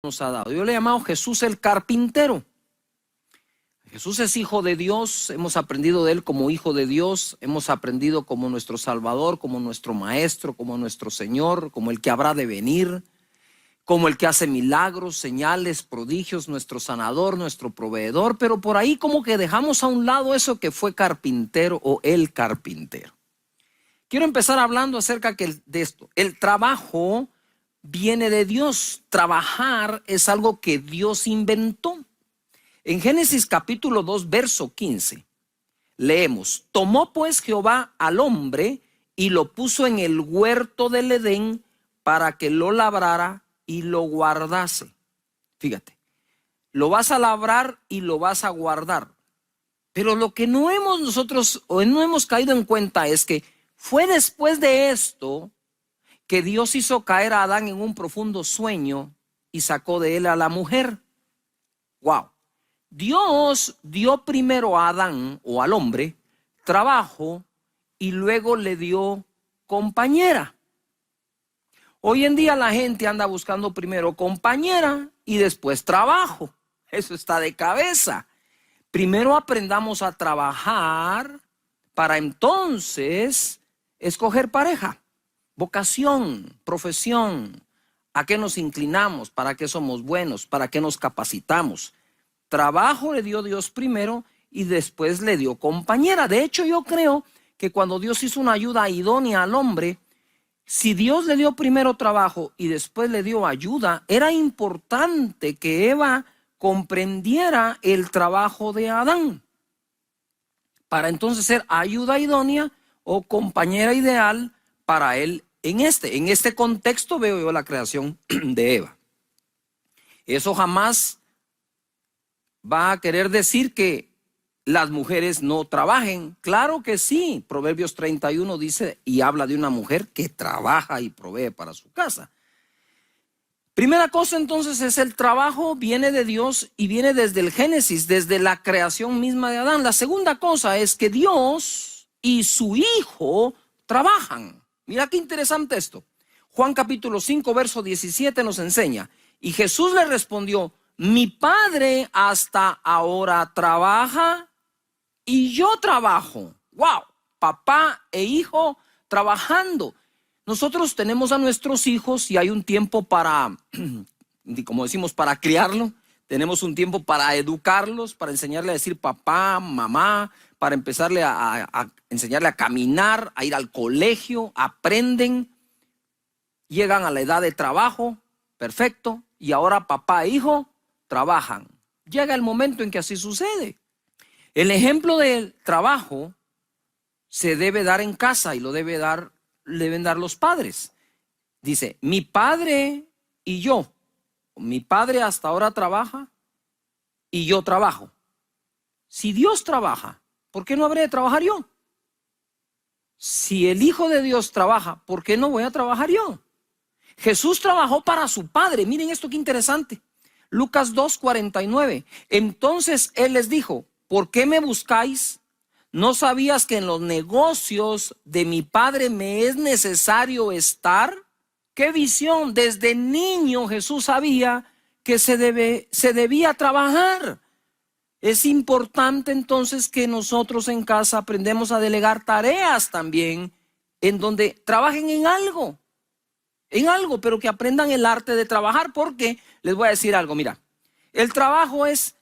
nos ha dado. Yo le he llamado Jesús el carpintero. Jesús es hijo de Dios, hemos aprendido de él como hijo de Dios, hemos aprendido como nuestro Salvador, como nuestro Maestro, como nuestro Señor, como el que habrá de venir, como el que hace milagros, señales, prodigios, nuestro sanador, nuestro proveedor, pero por ahí como que dejamos a un lado eso que fue carpintero o el carpintero. Quiero empezar hablando acerca de esto. El trabajo viene de Dios. Trabajar es algo que Dios inventó. En Génesis capítulo 2, verso 15, leemos: tomó pues Jehová al hombre y lo puso en el huerto del Edén para que lo labrara y lo guardase. Fíjate, lo vas a labrar y lo vas a guardar. Pero lo que no hemos caído en cuenta es que fue después de esto que Dios hizo caer a Adán en un profundo sueño y sacó de él a la mujer. Wow. Dios dio primero a Adán o al hombre trabajo y luego le dio compañera. Hoy en día la gente anda buscando primero compañera y después trabajo. Eso está de cabeza. Primero aprendamos a trabajar para entonces escoger pareja, vocación, profesión, a qué nos inclinamos, para qué somos buenos, para qué nos capacitamos. Trabajo le dio Dios primero y después le dio compañera. De hecho, yo creo que cuando Dios hizo una ayuda idónea al hombre, si Dios le dio primero trabajo y después le dio ayuda, era importante que Eva comprendiera el trabajo de Adán para entonces ser ayuda idónea o compañera ideal para él. En este contexto veo yo la creación de Eva. Eso jamás va a querer decir que las mujeres no trabajen. Claro que sí. Proverbios 31 dice y habla de una mujer que trabaja y provee para su casa. Primera cosa entonces es el trabajo viene de Dios y viene desde el Génesis, desde la creación misma de Adán. La segunda cosa es que Dios y su Hijo trabajan. Mira qué interesante esto. Juan capítulo 5 verso 17 nos enseña: y Jesús le respondió: mi Padre hasta ahora trabaja y yo trabajo. Wow, papá e hijo trabajando. Nosotros tenemos a nuestros hijos y hay un tiempo para, como decimos, para criarlo. Tenemos un tiempo para educarlos, para enseñarle a decir papá, mamá, para empezarle a enseñarle a caminar, a ir al colegio, aprenden, llegan a la edad de trabajo, perfecto, y ahora papá e hijo trabajan. Llega el momento en que así sucede. El ejemplo del trabajo se debe dar en casa y lo deben dar los padres. Dice, mi padre y yo. Mi padre hasta ahora trabaja y yo trabajo. Si Dios trabaja, ¿por qué no habré de trabajar yo? Si el Hijo de Dios trabaja, ¿por qué no voy a trabajar yo? Jesús trabajó para su Padre. Miren esto qué interesante. Lucas 2:49. Entonces Él les dijo: ¿por qué me buscáis? ¿No sabías que en los negocios de mi Padre me es necesario estar? ¡Qué visión! Desde niño Jesús sabía que se debía trabajar. Es importante entonces que nosotros en casa aprendemos a delegar tareas también en donde trabajen en algo, pero que aprendan el arte de trabajar, porque les voy a decir algo, mira, el trabajo es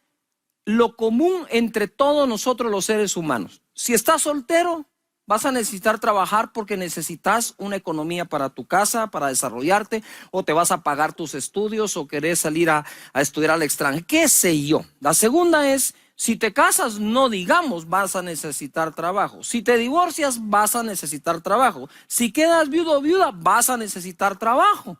lo común entre todos nosotros los seres humanos. Si estás soltero, vas a necesitar trabajar porque necesitas una economía para tu casa, para desarrollarte, o te vas a pagar tus estudios, o querés salir a estudiar al extranjero, qué sé yo. La segunda es, si te casas, no digamos, vas a necesitar trabajo. Si te divorcias, vas a necesitar trabajo. Si quedas viudo o viuda, vas a necesitar trabajo.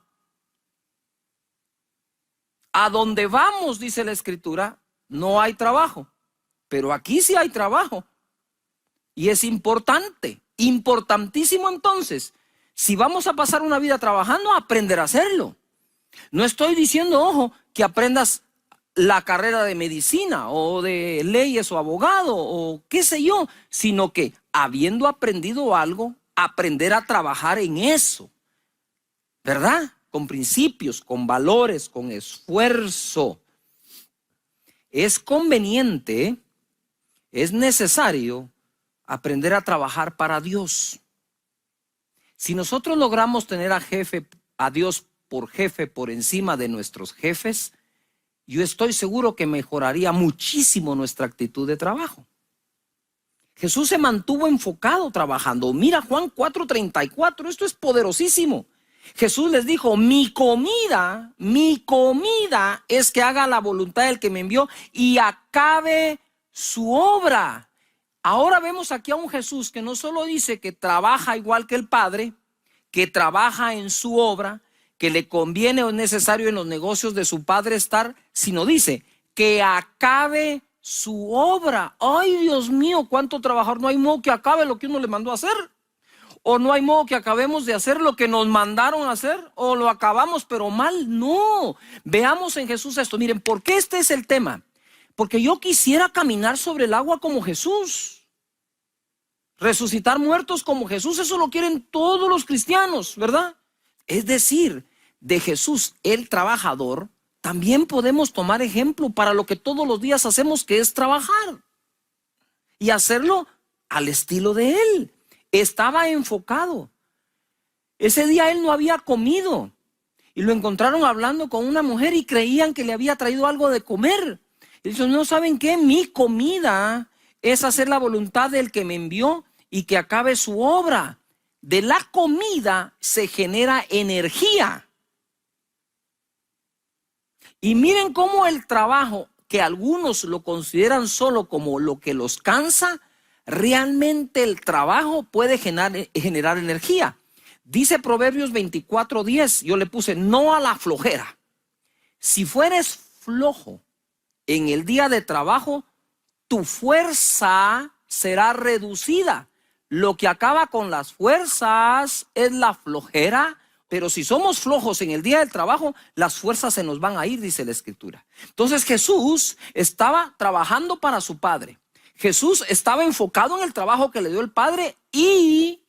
A donde vamos, dice la Escritura, no hay trabajo, pero aquí sí hay trabajo. Y es importante, importantísimo entonces. Si vamos a pasar una vida trabajando, aprender a hacerlo. No estoy diciendo, ojo, que aprendas la carrera de medicina o de leyes o abogado o qué sé yo, sino que habiendo aprendido algo, aprender a trabajar en eso, ¿verdad? con principios, con valores, con esfuerzo. Es conveniente, es necesario aprender a trabajar para Dios. Si nosotros logramos tener a Dios por jefe por encima de nuestros jefes, yo estoy seguro que mejoraría muchísimo nuestra actitud de trabajo. Jesús se mantuvo enfocado trabajando. Mira Juan 4:34, esto es poderosísimo. Jesús les dijo, mi comida es que haga la voluntad del que me envió y acabe su obra. Ahora vemos aquí a un Jesús que no solo dice que trabaja igual que el Padre, que trabaja en su obra, que le conviene o es necesario en los negocios de su Padre estar, sino dice que acabe su obra. Ay, Dios mío, cuánto trabajar. No hay modo que acabe lo que uno le mandó a hacer. O no hay modo que acabemos de hacer lo que nos mandaron a hacer. O lo acabamos pero mal. No, veamos en Jesús esto. Miren, ¿por qué este es el tema? Porque yo quisiera caminar sobre el agua como Jesús. Resucitar muertos como Jesús. Eso lo quieren todos los cristianos, ¿verdad? Es decir, de Jesús, el trabajador, también podemos tomar ejemplo para lo que todos los días hacemos, que es trabajar. Y hacerlo al estilo de Él. Estaba enfocado. Ese día Él no había comido. Y lo encontraron hablando con una mujer y creían que le había traído algo de comer. Y dijo, no, ¿saben qué? Mi comida es hacer la voluntad del que me envió y que acabe su obra. De la comida se genera energía. Y miren cómo el trabajo, que algunos lo consideran solo como lo que los cansa, realmente el trabajo puede generar energía. Dice Proverbios 24:10, yo le puse, no a la flojera. Si fueres flojo en el día de trabajo, tu fuerza será reducida. Lo que acaba con las fuerzas es la flojera. Pero si somos flojos en el día del trabajo, las fuerzas se nos van a ir, dice la Escritura. Entonces Jesús estaba trabajando para su Padre. Jesús estaba enfocado en el trabajo que le dio el Padre y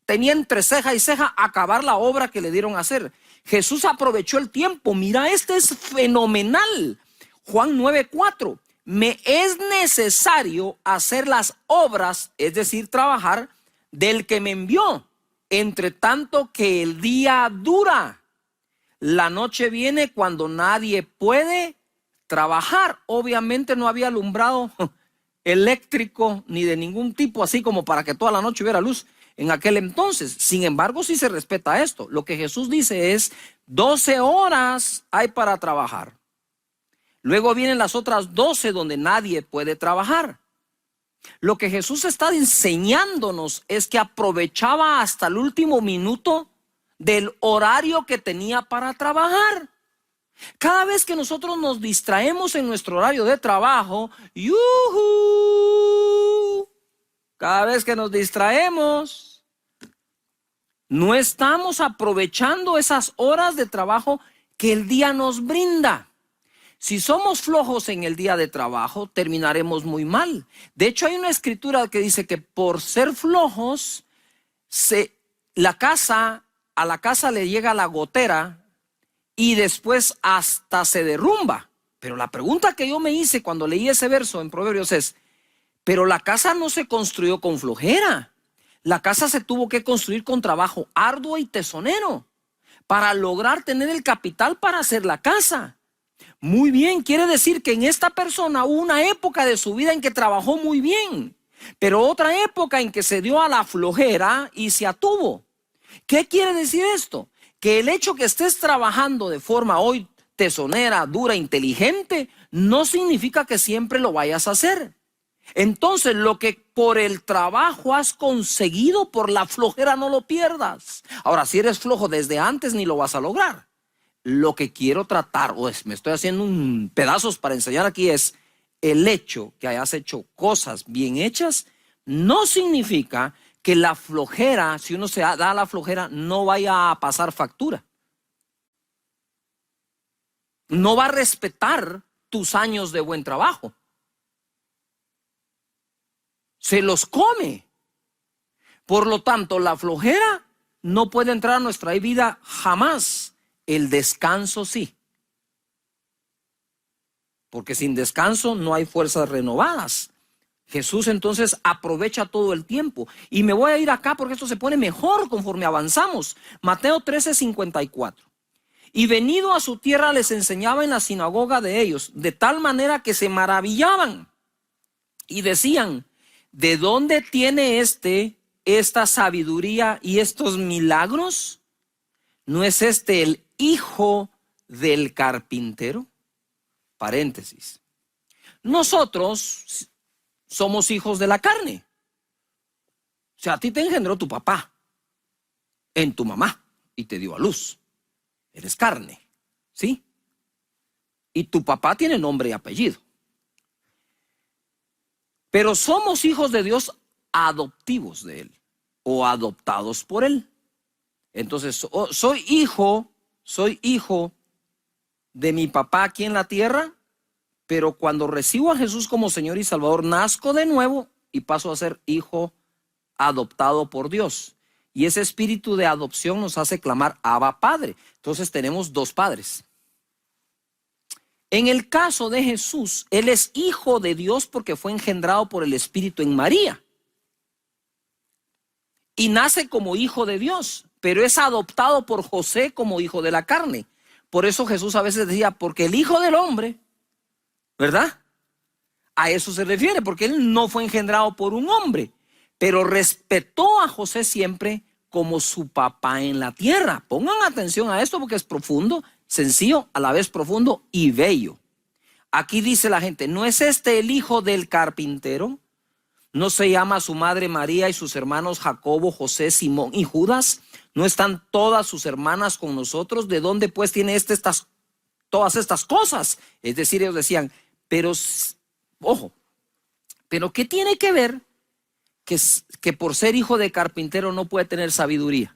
tenía entre ceja y ceja acabar la obra que le dieron a hacer. Jesús aprovechó el tiempo. Mira, este es fenomenal. Juan 9:4. Me es necesario hacer las obras, es decir, trabajar, del que me envió. Entre tanto que el día dura, la noche viene cuando nadie puede trabajar. Obviamente no había alumbrado eléctrico ni de ningún tipo, así como para que toda la noche hubiera luz en aquel entonces. Sin embargo, sí se respeta esto. Lo que Jesús dice es 12 horas hay para trabajar. Luego vienen las otras 12 donde nadie puede trabajar. Lo que Jesús está enseñándonos es que aprovechaba hasta el último minuto del horario que tenía para trabajar. Cada vez que nosotros nos distraemos en nuestro horario de trabajo, ¡yujú! Cada vez que nos distraemos, no estamos aprovechando esas horas de trabajo que el día nos brinda. Si somos flojos en el día de trabajo, terminaremos muy mal. De hecho, hay una escritura que dice que por ser flojos, a la casa le llega la gotera y después hasta se derrumba. Pero la pregunta que yo me hice cuando leí ese verso en Proverbios es, pero la casa no se construyó con flojera. La casa se tuvo que construir con trabajo arduo y tesonero para lograr tener el capital para hacer la casa. Muy bien, quiere decir que en esta persona hubo una época de su vida en que trabajó muy bien, pero otra época en que se dio a la flojera y se atuvo. ¿Qué quiere decir esto? Que el hecho que estés trabajando de forma hoy tesonera, dura, inteligente, no significa que siempre lo vayas a hacer. Entonces, lo que por el trabajo has conseguido, por la flojera no lo pierdas. Ahora, si eres flojo desde antes, ni lo vas a lograr. Lo que quiero tratar, me estoy haciendo pedazos para enseñar aquí, es el hecho que hayas hecho cosas bien hechas, no significa que la flojera, si uno se da a la flojera, no vaya a pasar factura. No va a respetar tus años de buen trabajo. Se los come. Por lo tanto, la flojera no puede entrar a nuestra vida jamás. El descanso sí. Porque sin descanso no hay fuerzas renovadas. Jesús entonces aprovecha todo el tiempo. Y me voy a ir acá porque esto se pone mejor conforme avanzamos. Mateo 13:54. Y venido a su tierra les enseñaba en la sinagoga de ellos, de tal manera que se maravillaban y decían: ¿de dónde tiene esta sabiduría y estos milagros? ¿No es este el hijo del carpintero? Paréntesis. Nosotros somos hijos de la carne. O sea, a ti te engendró tu papá en tu mamá y te dio a luz. Eres carne, ¿sí? Y tu papá tiene nombre y apellido. Pero somos hijos de Dios adoptivos de Él o adoptados por Él. Entonces, soy hijo de mi papá aquí en la tierra, pero cuando recibo a Jesús como Señor y Salvador, nazco de nuevo y paso a ser hijo adoptado por Dios. Y ese espíritu de adopción nos hace clamar Abba Padre. Entonces tenemos dos padres. En el caso de Jesús, Él es hijo de Dios porque fue engendrado por el Espíritu en María. Y nace como hijo de Dios, pero es adoptado por José como hijo de la carne. Por eso Jesús a veces decía, porque el Hijo del Hombre, ¿verdad? A eso se refiere, porque Él no fue engendrado por un hombre, pero respetó a José siempre como su papá en la tierra. Pongan atención a esto porque es profundo, sencillo, a la vez profundo y bello. Aquí dice la gente, ¿no es este el hijo del carpintero? ¿No se llama su madre María y sus hermanos Jacobo, José, Simón y Judas? ¿No están todas sus hermanas con nosotros? ¿De dónde pues tiene todas estas cosas? Es decir, ellos decían, pero, ojo, ¿pero qué tiene que ver que por ser hijo de carpintero no puede tener sabiduría?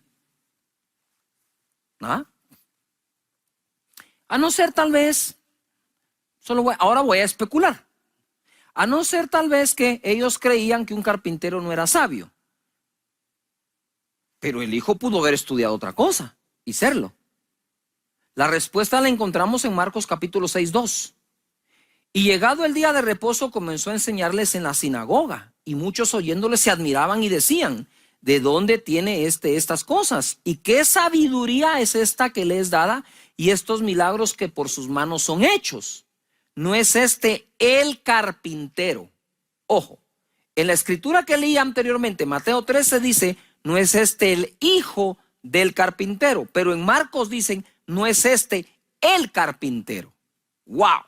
¿Ah? A no ser tal vez, ahora voy a especular, a no ser tal vez que ellos creían que un carpintero no era sabio, pero el hijo pudo haber estudiado otra cosa y serlo. La respuesta la encontramos en Marcos capítulo 6:2. Y llegado el día de reposo comenzó a enseñarles en la sinagoga, y muchos oyéndole se admiraban y decían, ¿de dónde tiene estas cosas? ¿Y qué sabiduría es esta que le es dada? Y estos milagros que por sus manos son hechos. ¿No es este el carpintero? Ojo, en la escritura que leí anteriormente, Mateo 13 dice, ¿no es este el hijo del carpintero? Pero en Marcos dicen, ¿no es este el carpintero? ¡Wow!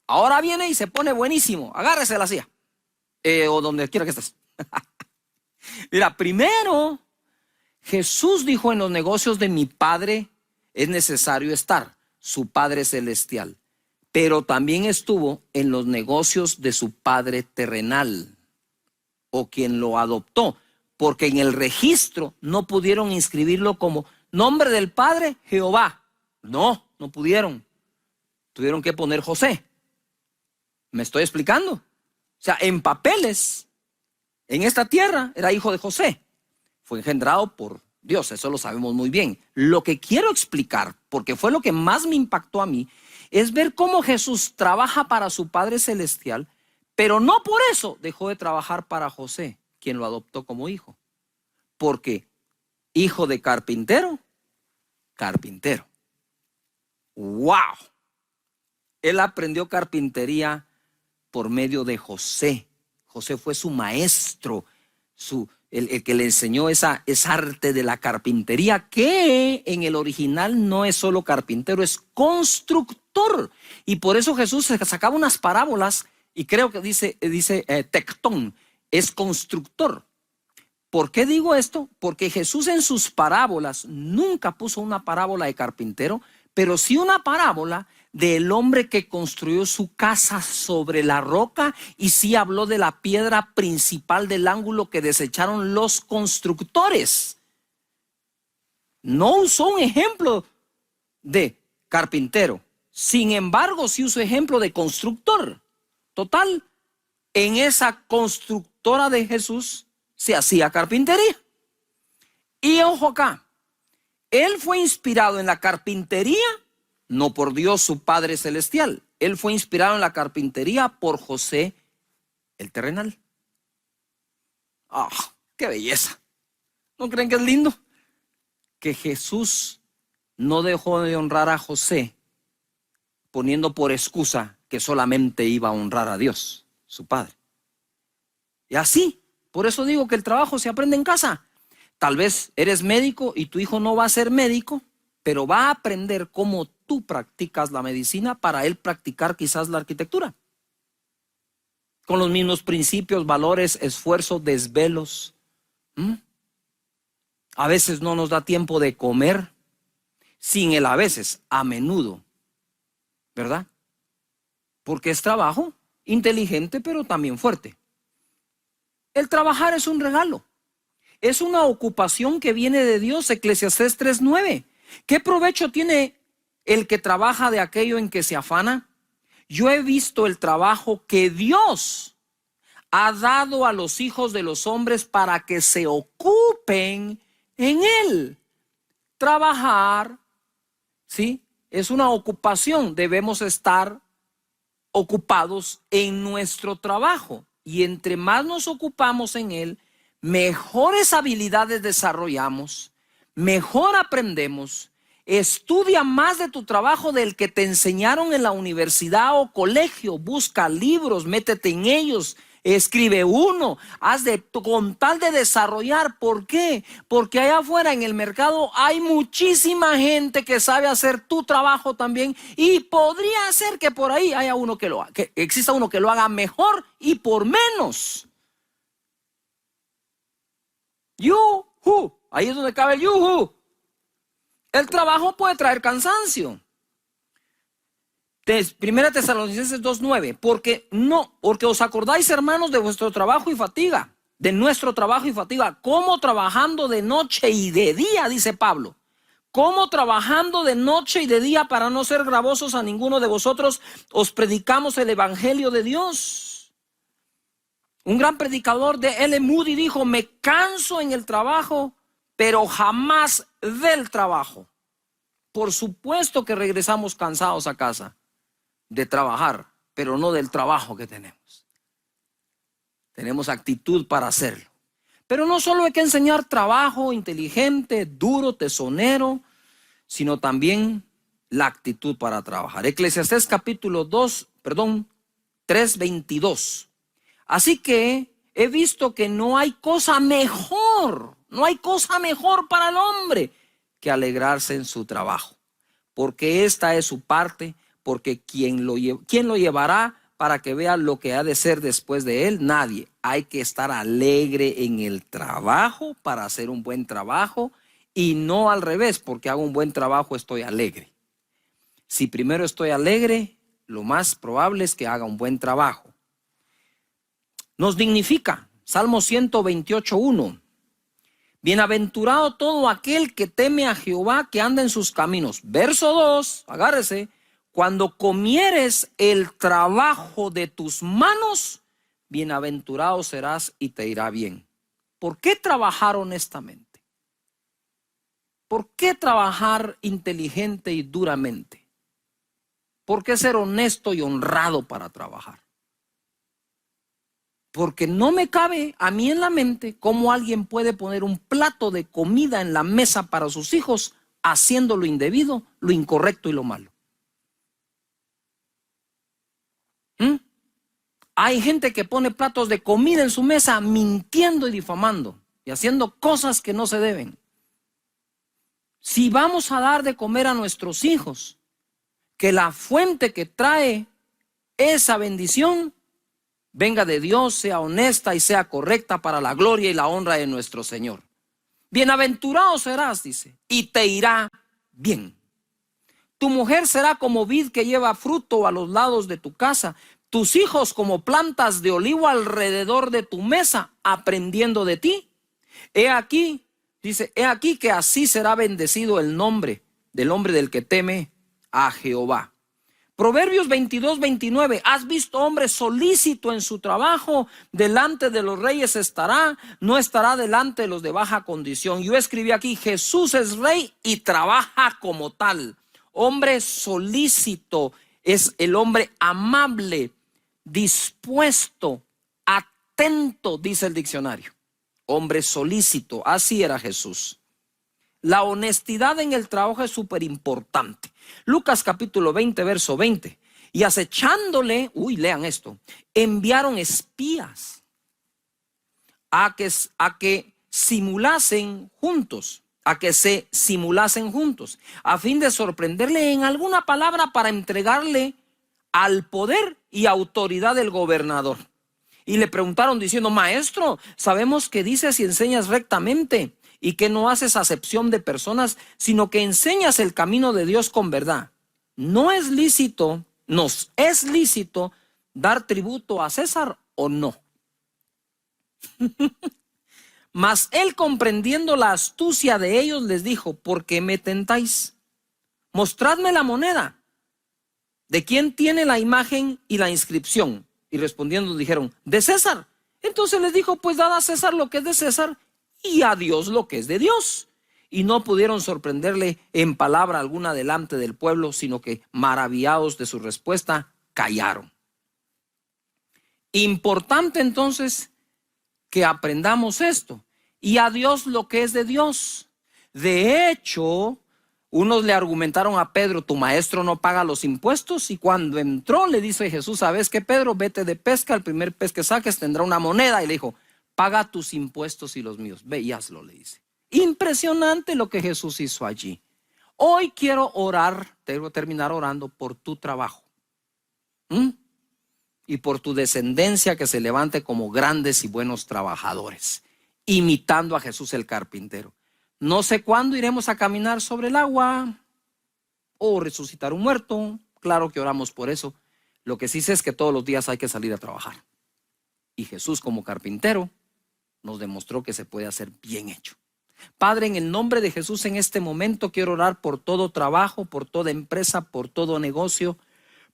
Ahora viene y se pone buenísimo. Agárrese la silla. O donde quiera que estés. Mira, primero, Jesús dijo, en los negocios de mi Padre es necesario estar, su Padre celestial. Pero también estuvo en los negocios de su Padre terrenal, o quien lo adoptó, porque en el registro no pudieron inscribirlo como nombre del Padre, Jehová. No pudieron. Tuvieron que poner José. ¿Me estoy explicando? O sea, en papeles, en esta tierra, era hijo de José. Fue engendrado por Dios, eso lo sabemos muy bien. Lo que quiero explicar, porque fue lo que más me impactó a mí, es ver cómo Jesús trabaja para su Padre Celestial, pero no por eso dejó de trabajar para José, quien lo adoptó como hijo. Porque hijo de carpintero, carpintero. ¡Wow! Él aprendió carpintería por medio de José. José fue su maestro, el que le enseñó esa arte de la carpintería, que en el original no es solo carpintero, es constructor. Y por eso Jesús sacaba unas parábolas, y creo que dice tectón, es constructor. ¿Por qué digo esto? Porque Jesús en sus parábolas nunca puso una parábola de carpintero, pero sí una parábola del hombre que construyó su casa sobre la roca, y sí habló de la piedra principal del ángulo que desecharon los constructores. No usó un ejemplo de carpintero, sin embargo sí usó ejemplo de constructor. Total, en esa constructora de Jesús se hacía carpintería. Y ojo acá, Él fue inspirado en la carpintería, no por Dios su Padre Celestial. Él fue inspirado en la carpintería por José el terrenal. ¡Ah, qué belleza! ¿No creen que es lindo? Que Jesús no dejó de honrar a José poniendo por excusa que solamente iba a honrar a Dios, su Padre. Y así, por eso digo que el trabajo se aprende en casa. Tal vez eres médico y tu hijo no va a ser médico, pero va a aprender cómo tú practicas la medicina para él practicar quizás la arquitectura. Con los mismos principios, valores, esfuerzo, desvelos. A veces no nos da tiempo de comer, sin el a veces, a menudo, ¿verdad? Porque es trabajo inteligente, pero también fuerte. El trabajar es un regalo. Es una ocupación que viene de Dios, Eclesiastés 3:9. ¿Qué provecho tiene el que trabaja de aquello en que se afana? Yo he visto el trabajo que Dios ha dado a los hijos de los hombres para que se ocupen en él. Trabajar, ¿sí? Es una ocupación. Debemos estar ocupados en nuestro trabajo. Y entre más nos ocupamos en él, mejores habilidades desarrollamos, mejor aprendemos. Estudia más de tu trabajo del que te enseñaron en la universidad o colegio. Busca libros, métete en ellos, escribe uno, con tal de desarrollar. ¿Por qué? Porque allá afuera en el mercado hay muchísima gente que sabe hacer tu trabajo también, y podría ser que por ahí haya uno que exista uno que lo haga mejor y por menos. Yuhu, ahí es donde cabe el yuhu. El trabajo puede traer cansancio. Primera Tesalonicenses 2:9, porque os acordáis, hermanos, de vuestro trabajo y fatiga, de nuestro trabajo y fatiga, como trabajando de noche y de día, dice Pablo, como trabajando de noche y de día para no ser gravosos a ninguno de vosotros, os predicamos el evangelio de Dios. Un gran predicador de L. Moody dijo: me canso en el trabajo, pero jamás del trabajo. Por supuesto que regresamos cansados a casa de trabajar, pero no del trabajo que tenemos. Tenemos actitud para hacerlo. Pero no solo hay que enseñar trabajo inteligente, duro, tesonero, sino también la actitud para trabajar. Eclesiastés capítulo 3:22. Así que he visto que no hay cosa mejor para el hombre que alegrarse en su trabajo, porque esta es su parte, porque ¿quién lo llevará para que vea lo que ha de ser después de él? Nadie. Hay que estar alegre en el trabajo para hacer un buen trabajo, y no al revés, porque hago un buen trabajo estoy alegre. Si primero estoy alegre, lo más probable es que haga un buen trabajo. Nos dignifica, Salmo 128:1. Bienaventurado todo aquel que teme a Jehová, que anda en sus caminos. Verso 2, agárrese. Cuando comieres el trabajo de tus manos, bienaventurado serás y te irá bien. ¿Por qué trabajar honestamente? ¿Por qué trabajar inteligente y duramente? ¿Por qué ser honesto y honrado para trabajar? Porque no me cabe a mí en la mente cómo alguien puede poner un plato de comida en la mesa para sus hijos haciendo lo indebido, lo incorrecto y lo malo. Hay gente que pone platos de comida en su mesa mintiendo y difamando y haciendo cosas que no se deben. Si vamos a dar de comer a nuestros hijos, que la fuente que trae esa bendición venga de Dios, sea honesta y sea correcta para la gloria y la honra de nuestro Señor. Bienaventurado serás, dice, y te irá bien. Tu mujer será como vid que lleva fruto a los lados de tu casa, tus hijos como plantas de olivo alrededor de tu mesa, aprendiendo de ti. He aquí, dice, he aquí que así será bendecido el nombre del hombre del que teme a Jehová. Proverbios 22:29, ¿has visto hombre solícito en su trabajo? Delante de los reyes estará, no estará delante de los de baja condición. Yo escribí aquí, Jesús es rey y trabaja como tal. Hombre solícito es el hombre amable, dispuesto, atento, dice el diccionario. Hombre solícito, así era Jesús. La honestidad en el trabajo es súper importante. Lucas capítulo 20, verso 20. Y acechándole, lean esto, enviaron espías a que simulasen juntos, a que se simulasen juntos, a fin de sorprenderle en alguna palabra para entregarle al poder y autoridad del gobernador. Y le preguntaron diciendo, maestro, sabemos que dices y enseñas rectamente y que no haces acepción de personas, sino que enseñas el camino de Dios con verdad. Nos es lícito dar tributo a César o no. Mas él, comprendiendo la astucia de ellos, les dijo, ¿por qué me tentáis? Mostradme la moneda. ¿De quién tiene la imagen y la inscripción? Y respondiendo dijeron, de César. Entonces les dijo, pues dad a César lo que es de César y a Dios lo que es de Dios. Y no pudieron sorprenderle en palabra alguna delante del pueblo, sino que maravillados de su respuesta, callaron. Importante entonces que aprendamos esto. Y a Dios lo que es de Dios. De hecho, unos le argumentaron a Pedro, tu maestro no paga los impuestos. Y cuando entró le dice Jesús, ¿sabes qué, Pedro? Vete de pesca, el primer pez que saques tendrá una moneda. Y le dijo, paga tus impuestos y los míos. Ve y hazlo, le dice. Impresionante lo que Jesús hizo allí. Hoy quiero orar, debo terminar orando por tu trabajo. Y por tu descendencia que se levante como grandes y buenos trabajadores, imitando a Jesús el carpintero. No sé cuándo iremos a caminar sobre el agua o resucitar un muerto. Claro que oramos por eso. Lo que sí sé es que todos los días hay que salir a trabajar. Y Jesús como carpintero nos demostró que se puede hacer bien hecho. Padre, en el nombre de Jesús, en este momento quiero orar por todo trabajo, por toda empresa, por todo negocio,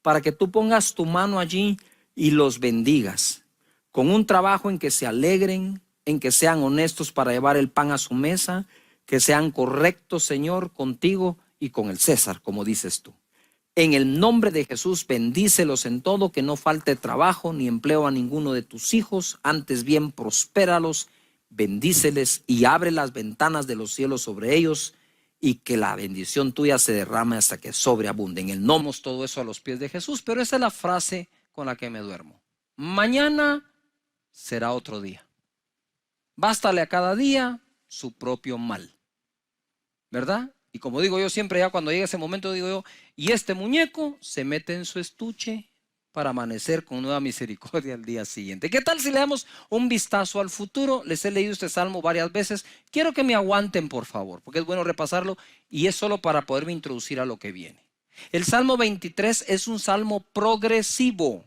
para que tú pongas tu mano allí y los bendigas, con un trabajo en que se alegren, en que sean honestos para llevar el pan a su mesa, que sean correctos, Señor, contigo y con el César, como dices tú. En el nombre de Jesús, bendícelos en todo, que no falte trabajo ni empleo a ninguno de tus hijos, antes bien prospéralos, bendíceles y abre las ventanas de los cielos sobre ellos, y que la bendición tuya se derrame hasta que sobreabunde. En el nombre, todo eso a los pies de Jesús, pero esa es la frase con la que me duermo. Mañana será otro día. Bástale a cada día su propio mal, ¿verdad? Y como digo yo siempre, ya cuando llega ese momento, digo yo, y este muñeco se mete en su estuche para amanecer con nueva misericordia al día siguiente. ¿Qué tal si le damos un vistazo al futuro? Les he leído este salmo varias veces. Quiero que me aguanten, por favor, porque es bueno repasarlo y es solo para poderme introducir a lo que viene. El Salmo 23 es un salmo progresivo.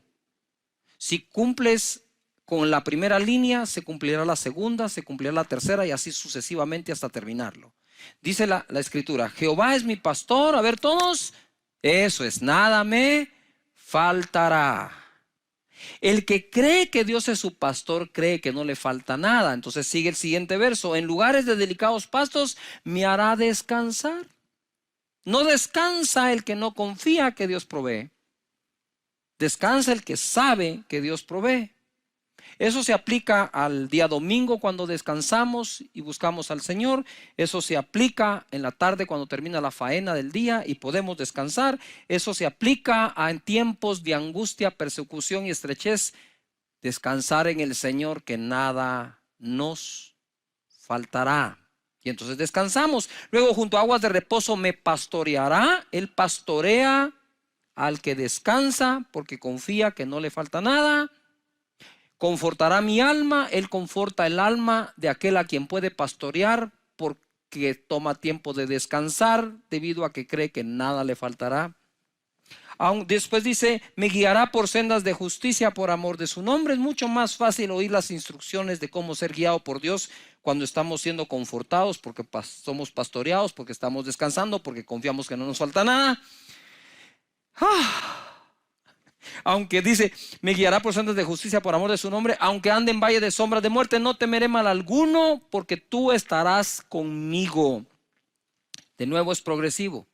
Si cumples con la primera línea, se cumplirá la segunda, se cumplirá la tercera y así sucesivamente hasta terminarlo. Dice la escritura, Jehová es mi pastor. A ver todos, eso es, nada me faltará. El que cree que Dios es su pastor, cree que no le falta nada. Entonces sigue el siguiente verso, en lugares de delicados pastos me hará descansar. No descansa el que no confía que Dios provee. Descansa el que sabe que Dios provee. Eso se aplica al día domingo cuando descansamos y buscamos al Señor. Eso se aplica en la tarde cuando termina la faena del día y podemos descansar. Eso se aplica en tiempos de angustia, persecución y estrechez. Descansar en el Señor, que nada nos faltará. Y entonces descansamos. Luego, junto a aguas de reposo me pastoreará. Él pastorea al que descansa porque confía que no le falta nada. Confortará mi alma. Él conforta el alma de aquel a quien puede pastorear porque toma tiempo de descansar debido a que cree que nada le faltará. Después dice, me guiará por sendas de justicia por amor de su nombre. Es mucho más fácil oír las instrucciones de cómo ser guiado por Dios cuando estamos siendo confortados, porque somos pastoreados, porque estamos descansando, porque confiamos que no nos falta nada. Aunque dice, me guiará por sendas de justicia por amor de su nombre. Aunque ande en valle de sombras de muerte, no temeré mal alguno, porque tú estarás conmigo. De nuevo es progresivo.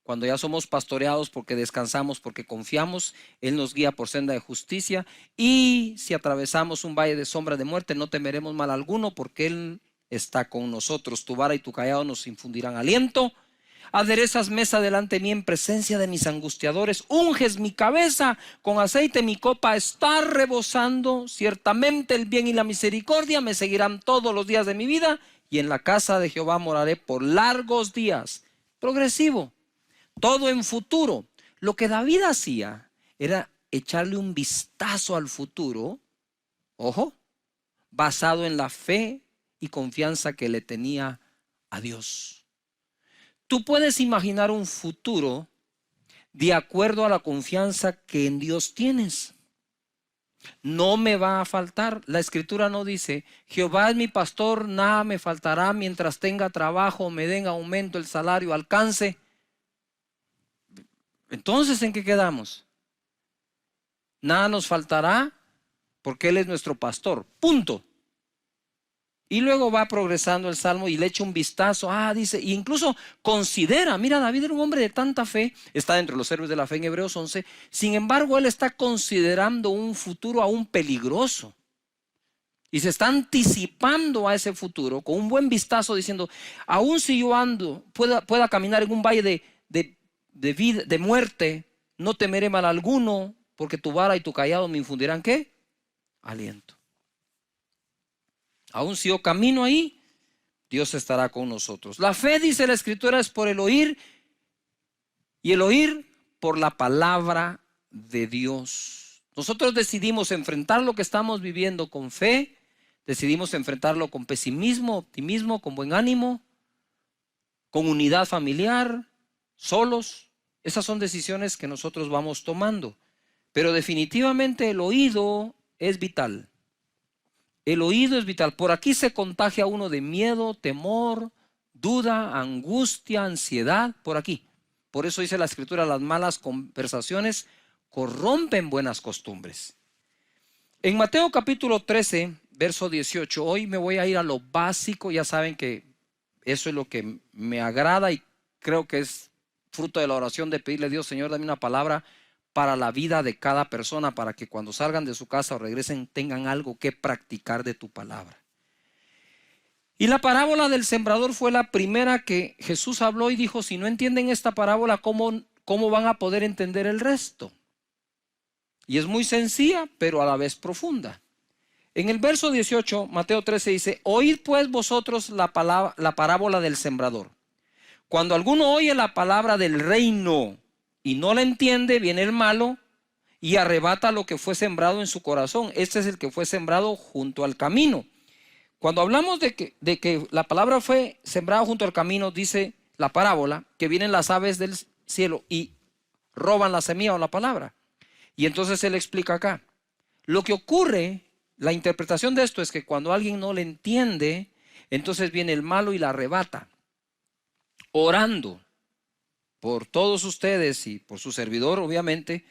Cuando ya somos pastoreados porque descansamos, porque confiamos, Él nos guía por senda de justicia. Y si atravesamos un valle de sombra de muerte, no temeremos mal alguno, porque Él está con nosotros. Tu vara y tu cayado nos infundirán aliento. Aderezas mesa delante de mí en presencia de mis angustiadores. Unges mi cabeza con aceite, mi copa está rebosando. Ciertamente el bien y la misericordia me seguirán todos los días de mi vida, y en la casa de Jehová moraré por largos días. Progresivo. Todo en futuro. Lo que David hacía era echarle un vistazo al futuro, ojo, basado en la fe y confianza que le tenía a Dios. Tú puedes imaginar un futuro de acuerdo a la confianza que en Dios tienes. No me va a faltar. La escritura no dice, Jehová es mi pastor, nada me faltará mientras tenga trabajo, me den aumento, el salario alcance. Entonces, ¿en qué quedamos? Nada nos faltará porque Él es nuestro pastor. Punto. Y luego va progresando el Salmo y le echa un vistazo. Dice, e incluso considera, mira, David era un hombre de tanta fe, está entre los héroes de la fe en Hebreos 11. Sin embargo, él está considerando un futuro aún peligroso. Y se está anticipando a ese futuro con un buen vistazo diciendo, aún si yo ando, pueda caminar en un valle de muerte, no temeré mal alguno, porque tu vara y tu cayado me infundirán, ¿qué? Aliento. Aún si yo camino ahí, Dios estará con nosotros. La fe, dice la escritura, es por el oír, y el oír por la palabra de Dios. Nosotros decidimos enfrentar lo que estamos viviendo con fe, decidimos enfrentarlo con pesimismo, optimismo, con buen ánimo, con unidad familiar, solos. Esas son decisiones que nosotros vamos tomando. Pero definitivamente el oído es vital. El oído es vital. Por aquí se contagia uno de miedo, temor, duda, angustia, ansiedad. Por aquí. Por eso dice la escritura, las malas conversaciones corrompen buenas costumbres. En Mateo capítulo 13, verso 18, hoy me voy a ir a lo básico. Ya saben que eso es lo que me agrada y creo que es fruto de la oración de pedirle a Dios, Señor, dame una palabra para la vida de cada persona, para que cuando salgan de su casa o regresen tengan algo que practicar de tu palabra. Y la parábola del sembrador fue la primera que Jesús habló y dijo, si no entienden esta parábola, ¿cómo van a poder entender el resto? Y es muy sencilla, pero a la vez profunda. En el verso 18, Mateo 13 dice, oíd pues vosotros la parábola del sembrador. Cuando alguno oye la palabra del reino y no la entiende, viene el malo y arrebata lo que fue sembrado en su corazón. Este es el que fue sembrado junto al camino. Cuando hablamos de que la palabra fue sembrada junto al camino, dice la parábola, que vienen las aves del cielo y roban la semilla o la palabra. Y entonces él explica acá. Lo que ocurre, la interpretación de esto es que cuando alguien no le entiende, entonces viene el malo y la arrebata. Orando por todos ustedes y por su servidor, obviamente,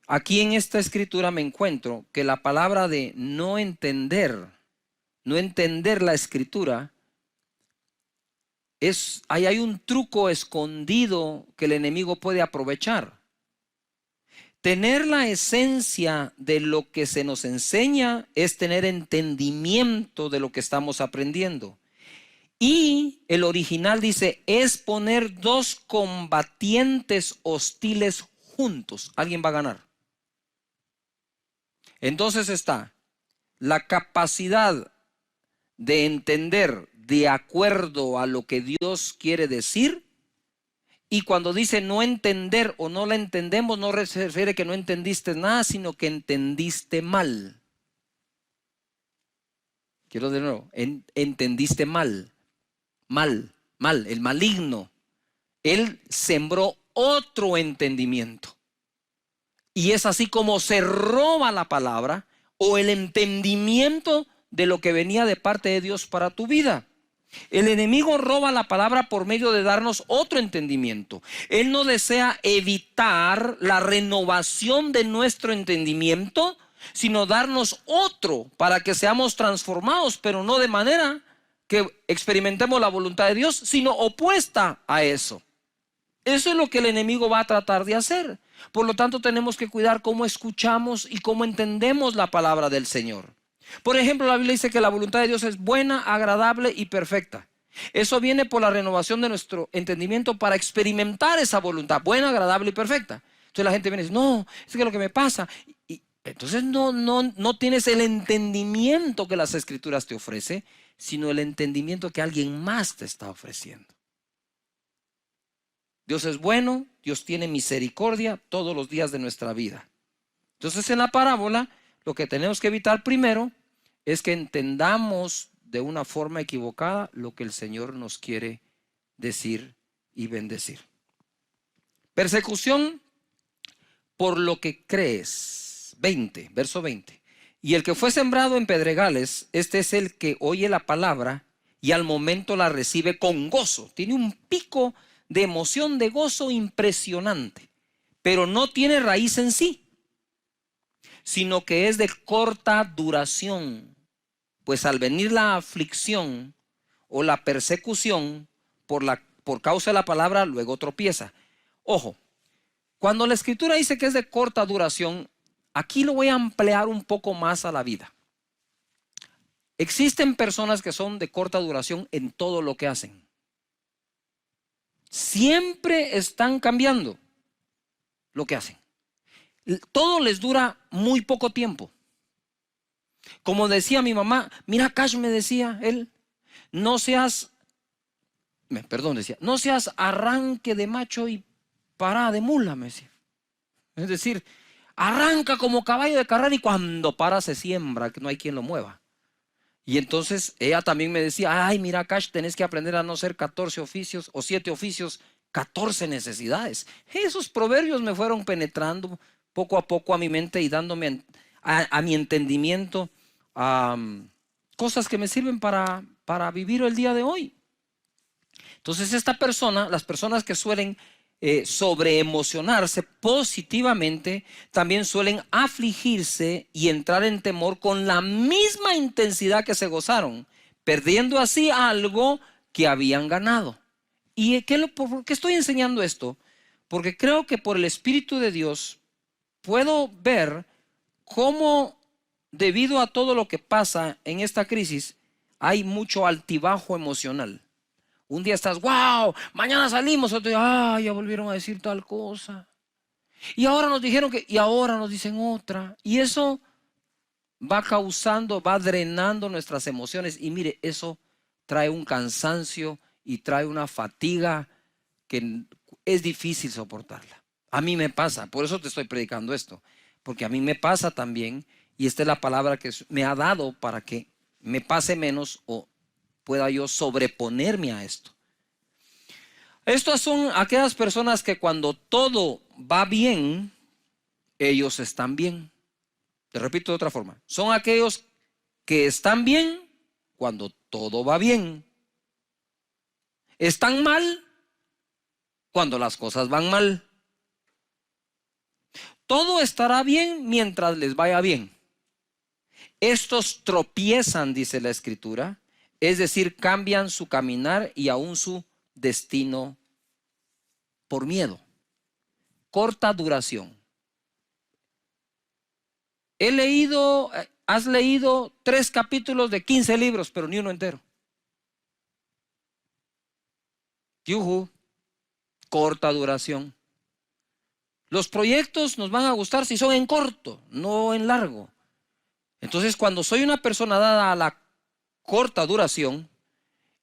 aquí en esta escritura me encuentro que la palabra de no entender la escritura, ahí hay un truco escondido que el enemigo puede aprovechar. Tener la esencia de lo que se nos enseña es tener entendimiento de lo que estamos aprendiendo. Y el original dice, es poner dos combatientes hostiles juntos. Alguien va a ganar. Entonces está la capacidad de entender de acuerdo a lo que Dios quiere decir. Y cuando dice no entender o no la entendemos, no se refiere que no entendiste nada, sino que entendiste mal. Quiero de nuevo, entendiste mal. Mal, el maligno. Él sembró otro entendimiento. Y es así como se roba la palabra o el entendimiento de lo que venía de parte de Dios para tu vida. El enemigo roba la palabra por medio de darnos otro entendimiento. Él no desea evitar la renovación de nuestro entendimiento, sino darnos otro para que seamos transformados, pero no de manera que experimentemos la voluntad de Dios, sino opuesta a eso. Eso es lo que el enemigo va a tratar de hacer. Por lo tanto, tenemos que cuidar cómo escuchamos y cómo entendemos la palabra del Señor. Por ejemplo, la Biblia dice que la voluntad de Dios es buena, agradable y perfecta. Eso viene por la renovación de nuestro entendimiento para experimentar esa voluntad buena, agradable y perfecta. Entonces la gente viene y dice, no, es que lo que me pasa. Y entonces no tienes el entendimiento que las Escrituras te ofrecen, sino el entendimiento que alguien más te está ofreciendo. Dios es bueno, Dios tiene misericordia todos los días de nuestra vida. Entonces en la parábola lo que tenemos que evitar primero es que entendamos de una forma equivocada lo que el Señor nos quiere decir y bendecir. Persecución por lo que crees. 20, verso 20. Y el que fue sembrado en pedregales, este es el que oye la palabra y al momento la recibe con gozo. Tiene un pico de emoción, de gozo impresionante, pero no tiene raíz en sí, sino que es de corta duración. Pues al venir la aflicción o la persecución por causa de la palabra, luego tropieza. Ojo, cuando la Escritura dice que es de corta duración, aquí lo voy a ampliar un poco más a la vida. Existen personas que son de corta duración en todo lo que hacen. Siempre están cambiando lo que hacen. Todo les dura muy poco tiempo. Como decía mi mamá, mira, Cash, me decía él, no seas arranque de macho y parada de mula, me decía. Es decir, arranca como caballo de carrera y cuando para se siembra, que no hay quien lo mueva. Y entonces ella también me decía, ay, mira, Cash, tenés que aprender a no ser 14 oficios o 7 oficios, 14 necesidades. Esos proverbios me fueron penetrando poco a poco a mi mente y dándome a mi entendimiento cosas que me sirven para vivir el día de hoy. Entonces las personas que suelen sobreemocionarse positivamente, también suelen afligirse y entrar en temor con la misma intensidad que se gozaron, perdiendo así algo que habían ganado. ¿Y por qué estoy enseñando esto? Porque creo que por el Espíritu de Dios puedo ver cómo, debido a todo lo que pasa en esta crisis, hay mucho altibajo emocional. Un día estás, wow, mañana salimos, otro día, ya volvieron a decir tal cosa. Y ahora nos dijeron y ahora nos dicen otra. Y eso va drenando nuestras emociones. Y mire, eso trae un cansancio y trae una fatiga que es difícil soportarla. A mí me pasa, por eso te estoy predicando esto. Porque a mí me pasa también, y esta es la palabra que me ha dado para que me pase menos o pueda yo sobreponerme a esto. Estas son aquellas personas que cuando todo va bien, ellos están bien. Te repito de otra forma. Son aquellos que están bien cuando todo va bien. Están mal cuando las cosas van mal. Todo estará bien mientras les vaya bien. Estos tropiezan, dice la Escritura, es decir, cambian su caminar y aún su destino por miedo. Corta duración. Has leído 3 capítulos de 15 libros, pero ni uno entero. Corta duración. Los proyectos nos van a gustar si son en corto, no en largo. Entonces, cuando soy una persona dada a la corta duración,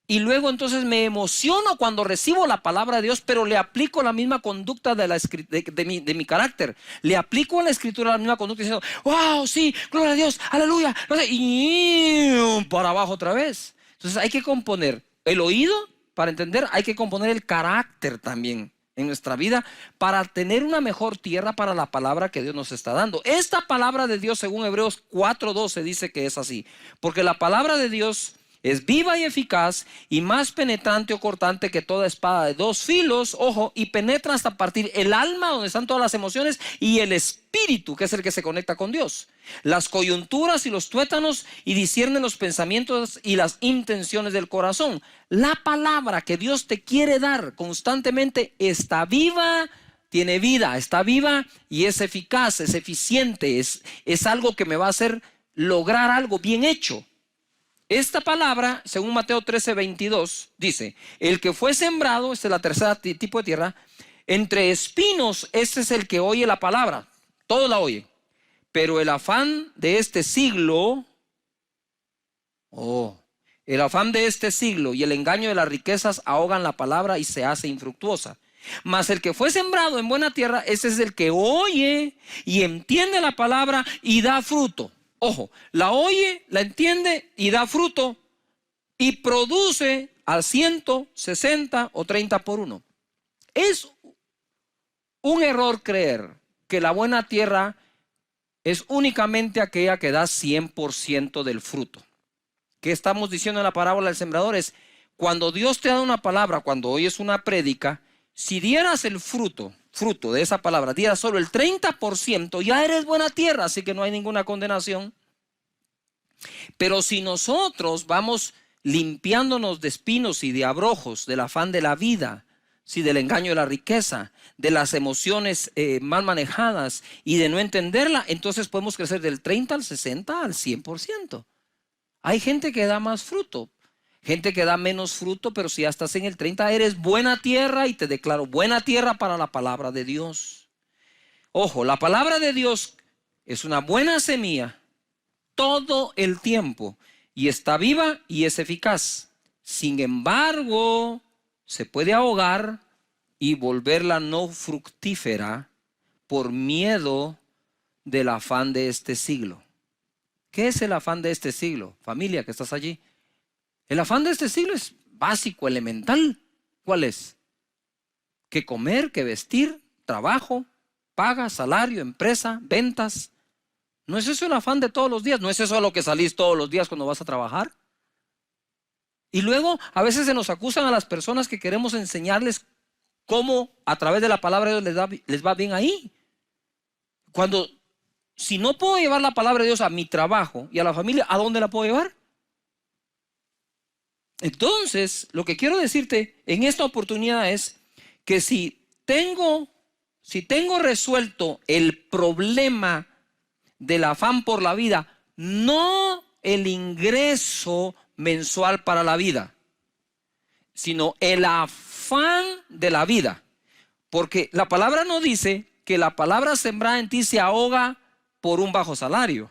y luego entonces me emociono cuando recibo la palabra de Dios, pero le aplico la misma conducta de mi carácter. Le aplico a la Escritura la misma conducta diciendo, wow, sí, gloria a Dios, aleluya. Y para abajo otra vez. Entonces hay que componer el oído para entender, hay que componer el carácter también en nuestra vida para tener una mejor tierra para la palabra que Dios nos está dando. Esta palabra de Dios, según Hebreos 4:12, dice que es así. Porque la palabra de Dios Es viva y eficaz y más penetrante o cortante que toda espada de dos filos, ojo, y penetra hasta partir el alma, donde están todas las emociones, y el espíritu, que es el que se conecta con Dios, las coyunturas y los tuétanos, y discierne los pensamientos y las intenciones del corazón. La palabra que Dios te quiere dar constantemente está viva, tiene vida, está viva y es eficaz, es eficiente, es algo que me va a hacer lograr algo bien hecho. Esta palabra, según Mateo 13:22, dice: el que fue sembrado, esta es la tercera tipo de tierra, entre espinos, este es el que oye la palabra, todos la oyen, pero el afán de este siglo, el afán de este siglo y el engaño de las riquezas ahogan la palabra y se hace infructuosa. Mas el que fue sembrado en buena tierra, ese es el que oye y entiende la palabra y da fruto. Ojo, la oye, la entiende y da fruto y produce al 100, 60 o 30 por uno. Es un error creer que la buena tierra es únicamente aquella que da 100% del fruto. ¿Qué estamos diciendo en la parábola del sembrador? Es cuando Dios te da una palabra, cuando oyes una prédica, si dieras el fruto de esa palabra, dieras solo el 30%, ya eres buena tierra, así que no hay ninguna condenación. Pero si nosotros vamos limpiándonos de espinos y de abrojos, del afán de la vida, sí, del engaño de la riqueza, de las emociones mal manejadas y de no entenderla, entonces podemos crecer del 30 al 60 al 100%. Hay gente que da más fruto, gente que da menos fruto, pero si ya estás en el 30, eres buena tierra y te declaro buena tierra para la palabra de Dios. Ojo, la palabra de Dios es una buena semilla todo el tiempo y está viva y es eficaz. Sin embargo, se puede ahogar y volverla no fructífera por miedo del afán de este siglo. ¿Qué es el afán de este siglo? Familia que estás allí. El afán de este siglo es básico, elemental. ¿Cuál es? ¿Qué comer, qué vestir, trabajo, paga, salario, empresa, ventas? ¿No es eso el afán de todos los días? ¿No es eso a lo que salís todos los días cuando vas a trabajar? Y luego a veces se nos acusan a las personas que queremos enseñarles cómo a través de la palabra de Dios les va bien ahí. Cuando, si no puedo llevar la palabra de Dios a mi trabajo y a la familia, ¿a dónde la puedo llevar? Entonces, lo que quiero decirte en esta oportunidad es que si tengo resuelto el problema del afán por la vida, no el ingreso mensual para la vida, sino el afán de la vida. Porque la palabra no dice que la palabra sembrada en ti se ahoga por un bajo salario,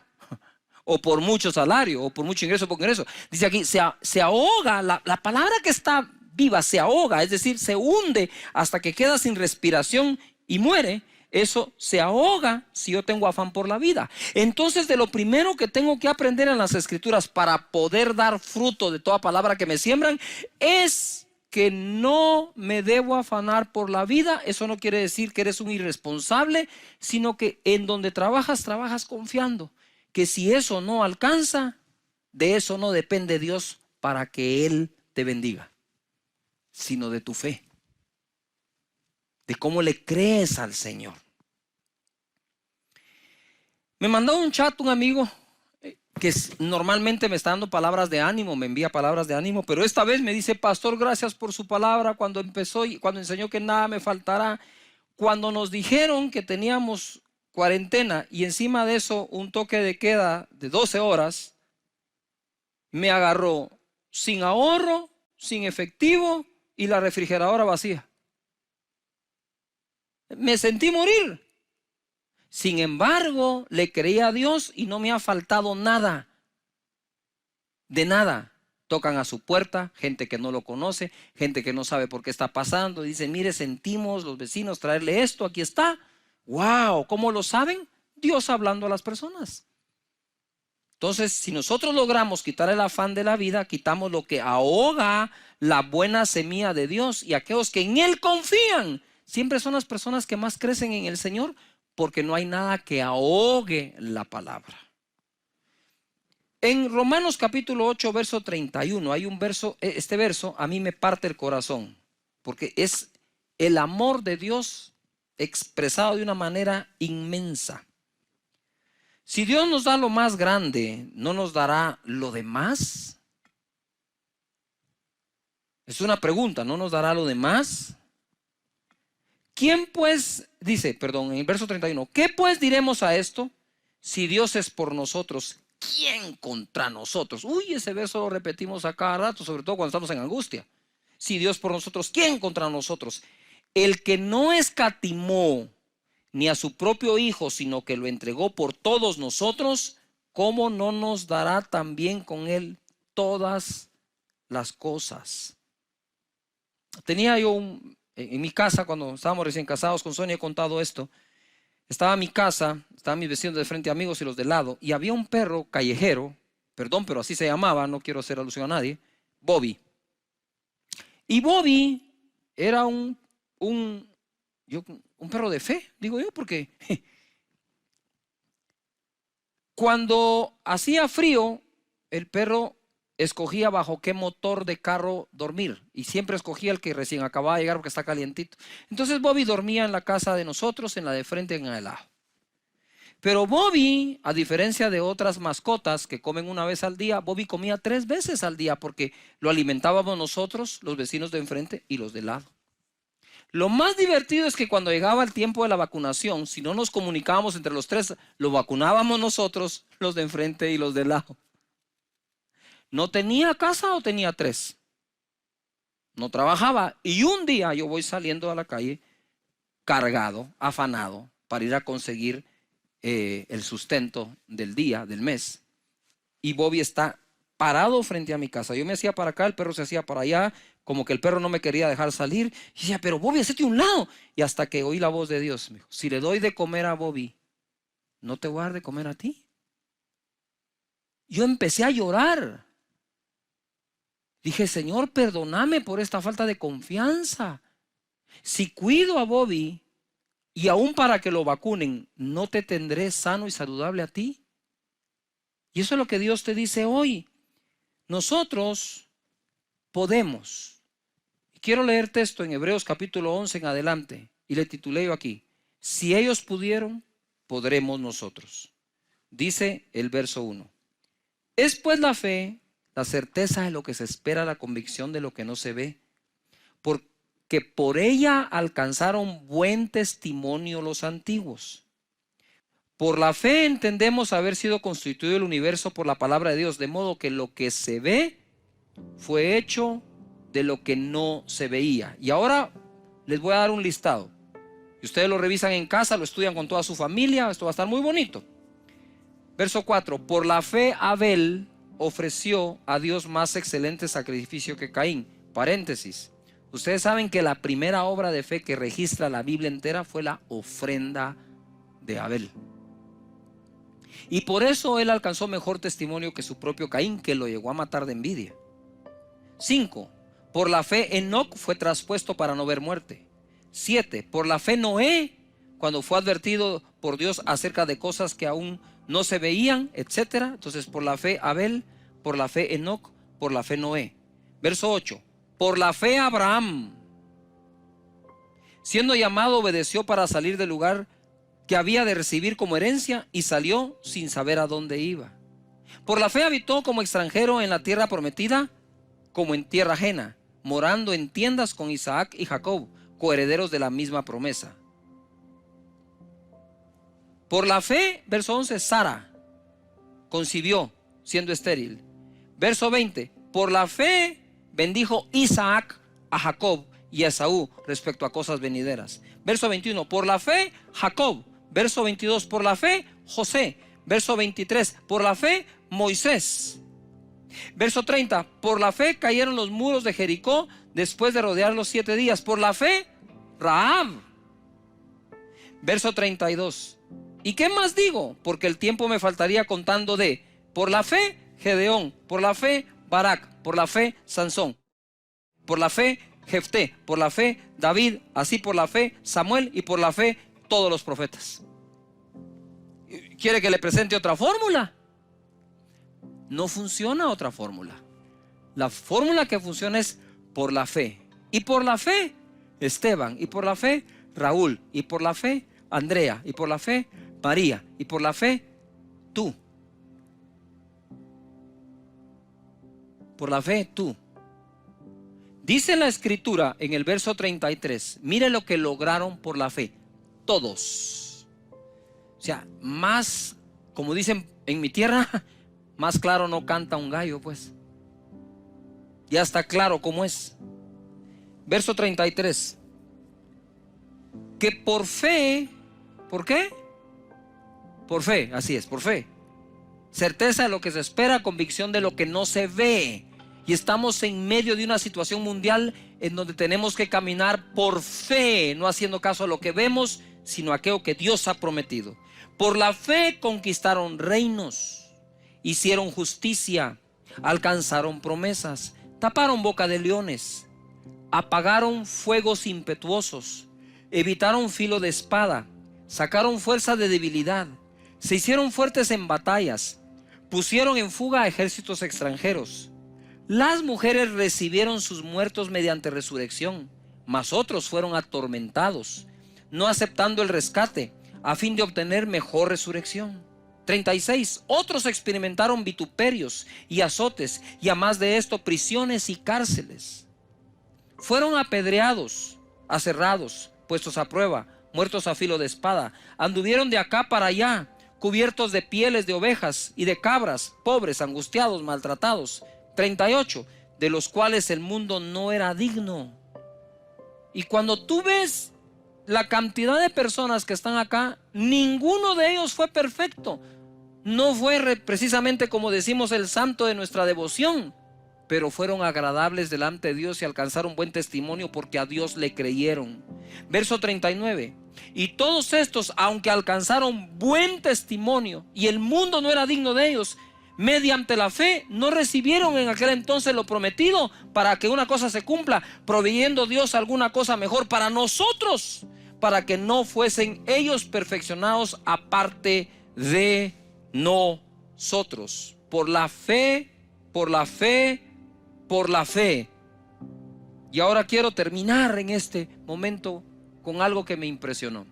o por mucho salario, o por mucho ingreso, poco ingreso. Dice aquí, se ahoga, la palabra que está viva se ahoga, es decir, se hunde hasta que queda sin respiración y muere. Eso se ahoga si yo tengo afán por la vida. Entonces, de lo primero que tengo que aprender en las Escrituras para poder dar fruto de toda palabra que me siembran es que no me debo afanar por la vida. Eso no quiere decir que eres un irresponsable, sino que en donde trabajas confiando que si eso no alcanza, de eso no depende Dios para que Él te bendiga, sino de tu fe, de cómo le crees al Señor. Me mandó un chat un amigo que normalmente me está dando palabras de ánimo, me envía palabras de ánimo, pero esta vez me dice: pastor, gracias por su palabra cuando enseñó que nada me faltará. Cuando nos dijeron que teníamos cuarentena y encima de eso un toque de queda de 12 horas, me agarró sin ahorro, sin efectivo y la refrigeradora vacía. Me sentí morir. Sin embargo, le creí a Dios y no me ha faltado nada. De nada. Tocan a su puerta, gente que no lo conoce, gente que no sabe por qué está pasando. Dicen: mire, sentimos los vecinos traerle esto, aquí está. ¡Wow! ¿Cómo lo saben? Dios hablando a las personas. Entonces, si nosotros logramos quitar el afán de la vida, quitamos lo que ahoga la buena semilla de Dios. Y aquellos que en Él confían, siempre son las personas que más crecen en el Señor, porque no hay nada que ahogue la palabra. En Romanos capítulo 8, verso 31, hay un verso, este verso a mí me parte el corazón, porque es el amor de Dios expresado de una manera inmensa. Si Dios nos da lo más grande, ¿no nos dará lo demás? Es una pregunta, ¿no nos dará lo demás? ¿Quién pues, dice, perdón, en el verso 31, ¿qué pues diremos a esto? Si Dios es por nosotros, ¿quién contra nosotros? Uy, ese verso lo repetimos a cada rato, sobre todo cuando estamos en angustia. Si Dios por nosotros, ¿quién contra nosotros? El que no escatimó ni a su propio Hijo, sino que lo entregó por todos nosotros, ¿cómo no nos dará también con él todas las cosas? Tenía yo en mi casa, cuando estábamos recién casados con Sonia, he contado esto. Estaba mi casa, estaban mis vecinos de frente, amigos, y los de lado, y había un perro callejero, perdón, pero así se llamaba, no quiero hacer alusión a nadie, Bobby. Y Bobby era un perro de fe, digo yo, porque cuando hacía frío, el perro escogía bajo qué motor de carro dormir, y siempre escogía el que recién acababa de llegar porque está calientito. Entonces Bobby dormía en la casa de nosotros, en la de frente, en el lado. Pero Bobby, a diferencia de otras mascotas que comen una vez al día, Bobby comía 3 veces al día porque lo alimentábamos nosotros, los vecinos de enfrente y los de lado. Lo más divertido es que cuando llegaba el tiempo de la vacunación, si no nos comunicábamos entre los 3, lo vacunábamos nosotros, los de enfrente y los de lado. ¿No tenía casa o tenía 3? No trabajaba. Y un día yo voy saliendo a la calle cargado, afanado, para ir a conseguir el sustento del día, del mes. Y Bobby está parado frente a mi casa. Yo me hacía para acá, el perro se hacía para allá, como que el perro no me quería dejar salir. Y decía, pero Bobby, hacete un lado. Y hasta que oí la voz de Dios, me dijo, si le doy de comer a Bobby, ¿no te voy a dar de comer a ti? Yo empecé a llorar. Dije, Señor, perdóname por esta falta de confianza. Si cuido a Bobby y aún para que lo vacunen, ¿no te tendré sano y saludable a ti? Y eso es lo que Dios te dice hoy. Nosotros podemos. Quiero leer texto en Hebreos capítulo 11 en adelante. Y le titulé yo aquí, si ellos pudieron, podremos nosotros. Dice el verso 1. Es pues la fe, la certeza de lo que se espera, la convicción de lo que no se ve. Porque por ella alcanzaron buen testimonio los antiguos. Por la fe entendemos haber sido constituido el universo por la palabra de Dios, de modo que lo que se ve fue hecho de lo que no se veía. Y ahora les voy a dar un listado. Y ustedes lo revisan en casa, lo estudian con toda su familia, esto va a estar muy bonito. Verso 4, por la fe Abel ofreció a Dios más excelente sacrificio que Caín. Paréntesis. Ustedes saben que la primera obra de fe que registra la Biblia entera fue la ofrenda de Abel. Y por eso él alcanzó mejor testimonio que su propio Caín, que lo llegó a matar de envidia. 5. Por la fe Enoc fue traspuesto para no ver muerte. 7. Por la fe Noé, cuando fue advertido por Dios acerca de cosas que aún no se veían, etc. Entonces por la fe Abel, por la fe Enoc, por la fe Noé. Verso 8. Por la fe Abraham, siendo llamado, obedeció para salir del lugar que había de recibir como herencia y salió sin saber a dónde iba. Por la fe habitó como extranjero en la tierra prometida, como en tierra ajena, morando en tiendas con Isaac y Jacob, coherederos de la misma promesa. Por la fe, verso 11, Sara concibió siendo estéril. Verso 20, por la fe bendijo Isaac a Jacob y a Esaú respecto a cosas venideras. Verso 21, por la fe Jacob. Verso 22, por la fe José. Verso 23, por la fe Moisés. Verso 30, por la fe cayeron los muros de Jericó después de rodearlos 7 días. Por la fe Rahab. Verso 32, ¿y qué más digo? Porque el tiempo me faltaría contando de, por la fe Gedeón, por la fe Barak, por la fe Sansón, por la fe Jefté, por la fe David, así por la fe Samuel y por la fe todos los profetas. ¿Quiere que le presente otra fórmula? No funciona otra fórmula. La fórmula que funciona es por la fe. Y por la fe, Esteban. Y por la fe, Raúl. Y por la fe, Andrea. Y por la fe, María. Y por la fe, tú. Por la fe, tú. Dice la escritura en el verso 33, mire lo que lograron por la fe. Todos. O sea, más, como dicen en mi tierra, más claro no canta un gallo, pues. Ya está claro cómo es. Verso 33. Que por fe, ¿por qué? Por fe, así es, por fe. Certeza de lo que se espera, convicción de lo que no se ve. Y estamos en medio de una situación mundial en donde tenemos que caminar por fe, no haciendo caso a lo que vemos, sino a aquello que Dios ha prometido. Por la fe conquistaron reinos, hicieron justicia, alcanzaron promesas, taparon boca de leones, apagaron fuegos impetuosos, evitaron filo de espada, sacaron fuerza de debilidad, se hicieron fuertes en batallas, pusieron en fuga a ejércitos extranjeros. Las mujeres recibieron sus muertos mediante resurrección, mas otros fueron atormentados, no aceptando el rescate, a fin de obtener mejor resurrección. 36. Otros experimentaron vituperios y azotes, y a más de esto, prisiones y cárceles. Fueron apedreados, aserrados, puestos a prueba, muertos a filo de espada. Anduvieron de acá para allá, cubiertos de pieles de ovejas y de cabras, pobres, angustiados, maltratados. 38, de los cuales el mundo no era digno. Y cuando tú ves la cantidad de personas que están acá, ninguno de ellos fue perfecto. No fue precisamente como decimos el santo de nuestra devoción, pero fueron agradables delante de Dios y alcanzaron buen testimonio porque a Dios le creyeron. Verso 39. Y todos estos, aunque alcanzaron buen testimonio y el mundo no era digno de ellos, mediante la fe no recibieron en aquel entonces lo prometido para que una cosa se cumpla, proveyendo Dios alguna cosa mejor para nosotros, para que no fuesen ellos perfeccionados aparte de nosotros. Por la fe, por la fe, por la fe. Y ahora quiero terminar en este momento con algo que me impresionó.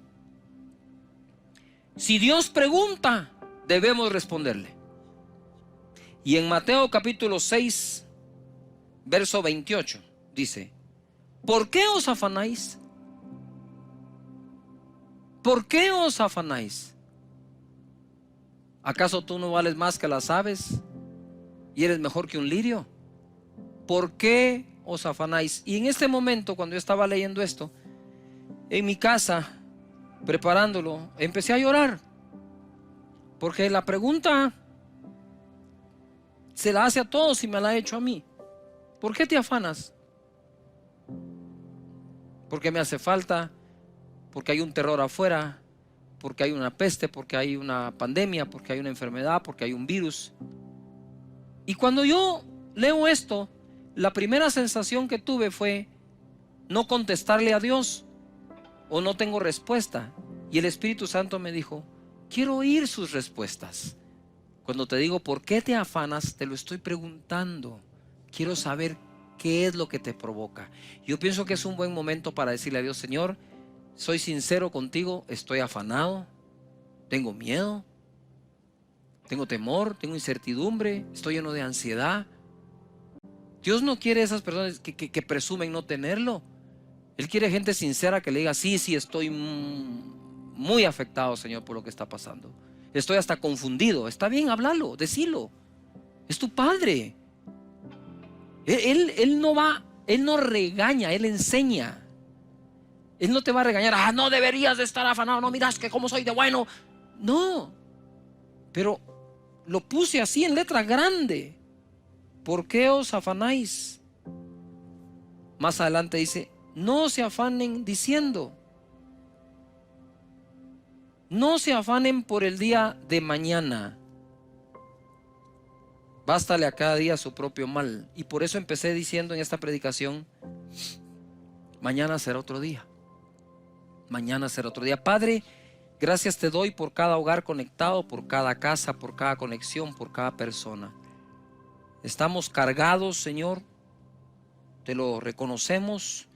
Si Dios pregunta, debemos responderle. Y en Mateo capítulo 6, verso 28, dice: ¿por qué os afanáis? ¿Por qué os afanáis? ¿Acaso tú no vales más que las aves y eres mejor que un lirio? ¿Por qué os afanáis? Y en este momento, cuando yo estaba leyendo esto, en mi casa, preparándolo, empecé a llorar. Porque la pregunta se la hace a todos y me la ha hecho a mí. ¿Por qué te afanas? Porque me hace falta, porque hay un terror afuera, porque hay una peste, porque hay una pandemia, porque hay una enfermedad, porque hay un virus. Y cuando yo leo esto, la primera sensación que tuve fue no contestarle a Dios, o no tengo respuesta. Y el Espíritu Santo me dijo: quiero oír sus respuestas. Cuando te digo ¿por qué te afanas?, te lo estoy preguntando. Quiero saber qué es lo que te provoca. Yo pienso que es un buen momento para decirle a Dios: Señor, soy sincero contigo, estoy afanado, tengo miedo, tengo temor, tengo incertidumbre, estoy lleno de ansiedad. Dios no quiere esas personas que presumen no tenerlo. Él quiere gente sincera que le diga: sí, estoy muy afectado, Señor, por lo que está pasando. Estoy hasta confundido. Está bien, háblalo, decilo. Es tu Padre. Él no regaña, Él enseña. Él no te va a regañar: no deberías de estar afanado, no miras que cómo soy de bueno. No, pero lo puse así en letra grande. ¿Por qué os afanáis? Más adelante dice: no se afanen diciendo. No se afanen por el día de mañana. Bástale a cada día su propio mal. Y por eso empecé diciendo en esta predicación: mañana será otro día. Mañana será otro día. Padre, gracias te doy por cada hogar conectado, por cada casa, por cada conexión, por cada persona. Estamos cargados, Señor, te lo reconocemos,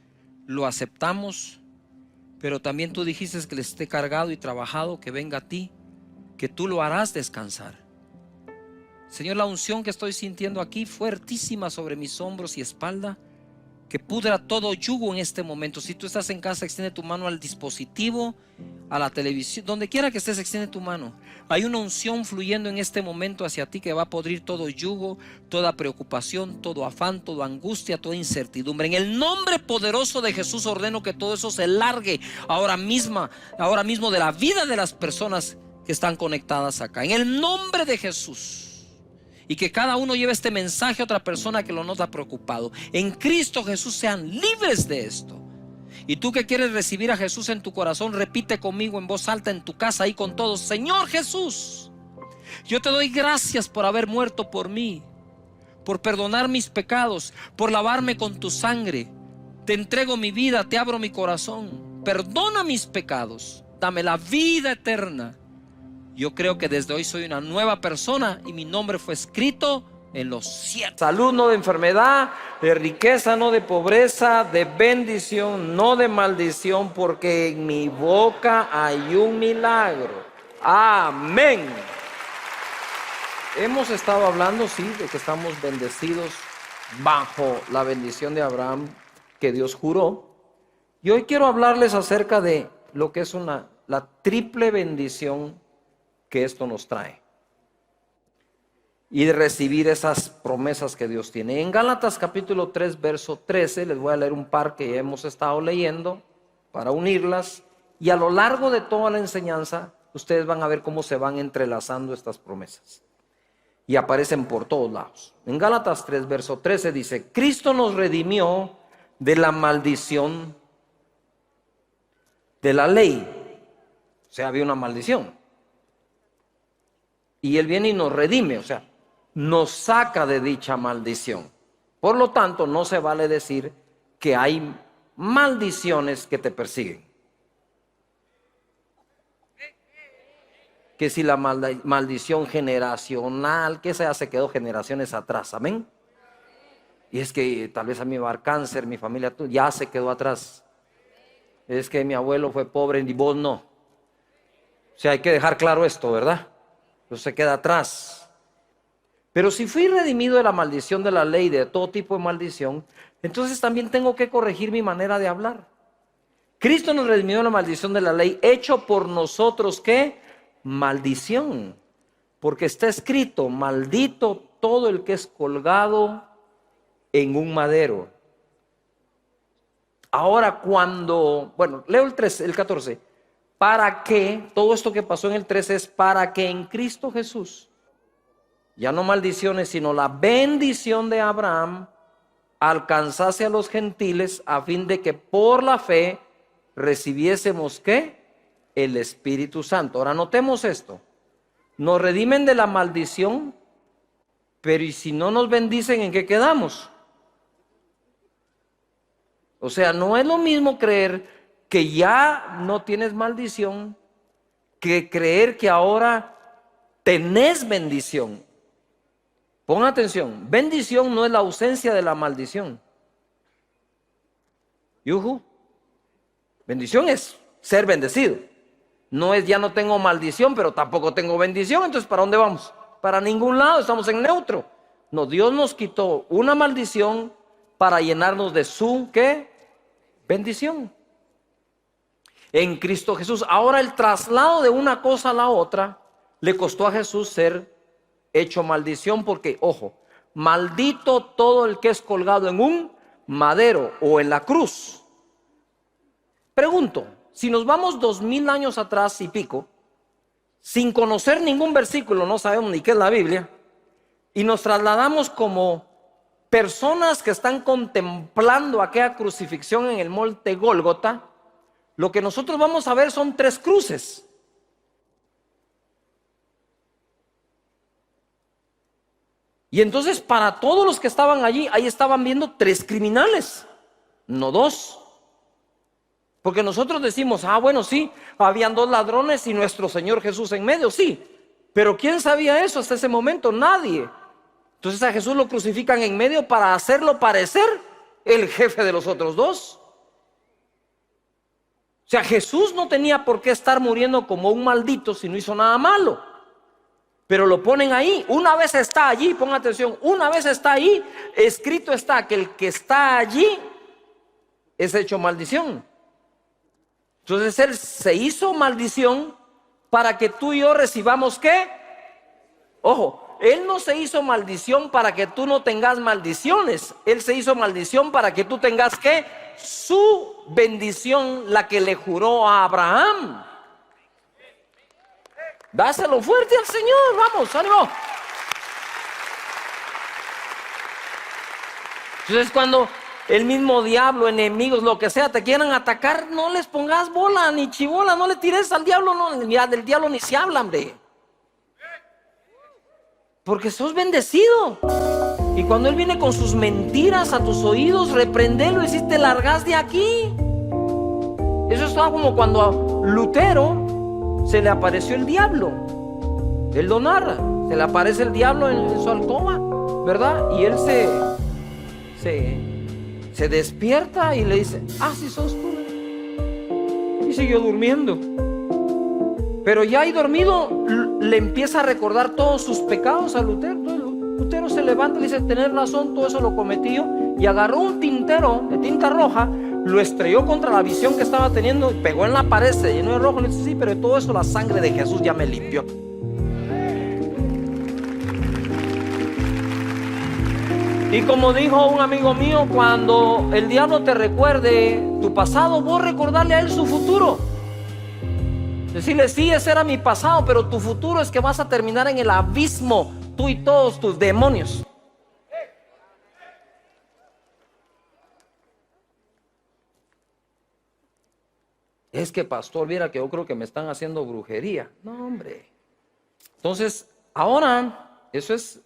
lo aceptamos, pero también tú dijiste que le esté cargado y trabajado, que venga a ti, que tú lo harás descansar. Señor, la unción que estoy sintiendo aquí fuertísima sobre mis hombros y espalda, que pudra todo yugo en este momento. Si tú estás en casa, extiende tu mano al dispositivo, a la televisión, donde quiera que estés, extiende tu mano. Hay una unción fluyendo en este momento hacia ti que va a podrir todo yugo, toda preocupación, todo afán, toda angustia, toda incertidumbre. En el nombre poderoso de Jesús ordeno que todo eso se largue ahora mismo de la vida de las personas que están conectadas acá. En el nombre de Jesús. Y que cada uno lleve este mensaje a otra persona que lo nota preocupado. En Cristo Jesús sean libres de esto. Y tú que quieres recibir a Jesús en tu corazón, repite conmigo en voz alta en tu casa, ahí con todos: Señor Jesús, yo te doy gracias por haber muerto por mí, por perdonar mis pecados, por lavarme con tu sangre. Te entrego mi vida, te abro mi corazón. Perdona mis pecados, dame la vida eterna. Yo creo que desde hoy soy una nueva persona y mi nombre fue escrito en los cielos. Salud, no de enfermedad, de riqueza, no de pobreza, de bendición, no de maldición, porque en mi boca hay un milagro. Amén. Hemos estado hablando, sí, de que estamos bendecidos bajo la bendición de Abraham que Dios juró. Y hoy quiero hablarles acerca de lo que es la triple bendición que esto nos trae, y de recibir esas promesas que Dios tiene. En Gálatas capítulo 3 verso 13 les voy a leer un par que ya hemos estado leyendo para unirlas, y a lo largo de toda la enseñanza ustedes van a ver cómo se van entrelazando estas promesas y aparecen por todos lados. En Gálatas 3 verso 13 dice: Cristo nos redimió de la maldición de la ley. O sea, había una maldición. Y Él viene y nos redime, o sea, nos saca de dicha maldición. Por lo tanto, no se vale decir que hay maldiciones que te persiguen. Que si la maldición generacional, que esa ya se quedó generaciones atrás, amén. Y es que tal vez a mí va a dar cáncer, mi familia ya se quedó atrás. Es que mi abuelo fue pobre y vos no. O sea, hay que dejar claro esto, ¿verdad? Eso se queda atrás. Pero si fui redimido de la maldición de la ley, de todo tipo de maldición, entonces también tengo que corregir mi manera de hablar. Cristo nos redimió de la maldición de la ley, hecho por nosotros, ¿qué? Maldición. Porque está escrito: maldito todo el que es colgado en un madero. Ahora leo el 14. Para que, todo esto que pasó en el 13 es para que en Cristo Jesús, ya no maldiciones, sino la bendición de Abraham alcanzase a los gentiles, a fin de que por la fe recibiésemos, ¿qué? El Espíritu Santo. Ahora notemos esto: nos redimen de la maldición, pero ¿y si no nos bendicen, en qué quedamos? O sea, no es lo mismo creer que ya no tienes maldición que creer que ahora tenés bendición. Pon atención, bendición no es la ausencia de la maldición. Yuhu. Bendición es ser bendecido. No es ya no tengo maldición, pero tampoco tengo bendición. Entonces, ¿para dónde vamos? Para ningún lado, estamos en neutro. No, Dios nos quitó una maldición para llenarnos de su, ¿qué? Bendición. En Cristo Jesús. Ahora, el traslado de una cosa a la otra le costó a Jesús ser hecho maldición, porque, ojo, maldito todo el que es colgado en un madero o en la cruz. Pregunto, si nos vamos 2000 años atrás y pico, sin conocer ningún versículo, no sabemos ni qué es la Biblia, y nos trasladamos como personas que están contemplando aquella crucifixión en el monte Gólgota, lo que nosotros vamos a ver son 3 cruces. Y entonces, para todos los que estaban allí, ahí estaban viendo 3 criminales, no 2. Porque nosotros decimos: bueno, sí, habían 2 ladrones y nuestro Señor Jesús en medio, sí. Pero ¿quién sabía eso hasta ese momento? Nadie. Entonces a Jesús lo crucifican en medio para hacerlo parecer el jefe de los otros dos. O sea, Jesús no tenía por qué estar muriendo como un maldito si no hizo nada malo. Pero lo ponen ahí. Una vez está allí, pongan atención, una vez está ahí, escrito está que el que está allí es hecho maldición. Entonces Él se hizo maldición para que tú y yo recibamos ¿qué? Ojo, Él no se hizo maldición para que tú no tengas maldiciones. Él se hizo maldición para que tú tengas ¿qué? Su bendición, la que le juró a Abraham. Dáselo fuerte al Señor, vamos, ánimo. Entonces cuando el mismo diablo, enemigos, lo que sea, te quieran atacar, no les pongas bola ni chibola, no le tires al diablo, no, ya del diablo ni se habla, hombre. Porque sos bendecido. Y cuando Él viene con sus mentiras a tus oídos, reprendelo y si te largas de aquí. Eso es como cuando a Lutero se le apareció el diablo. Él lo narra. Se le aparece el diablo en su alcoba, ¿verdad? Y él se despierta y le dice: ah, sí sos tú. Y siguió durmiendo. Pero ya ahí dormido le empieza a recordar todos sus pecados a Lutero. Lutero se levanta y dice: tenés razón, todo eso lo cometí yo. Y agarró un tintero de tinta roja, lo estrelló contra la visión que estaba teniendo, pegó en la pared, se llenó de rojo. Le dice: sí, pero de todo eso la sangre de Jesús ya me limpió. Y como dijo un amigo mío, cuando el diablo te recuerde tu pasado, vos recordarle a él su futuro. Decirle: sí, ese era mi pasado, pero tu futuro es que vas a terminar en el abismo, tú y todos tus demonios. Es que, pastor, viera que yo creo que me están haciendo brujería. No, hombre. Entonces, ahora, eso es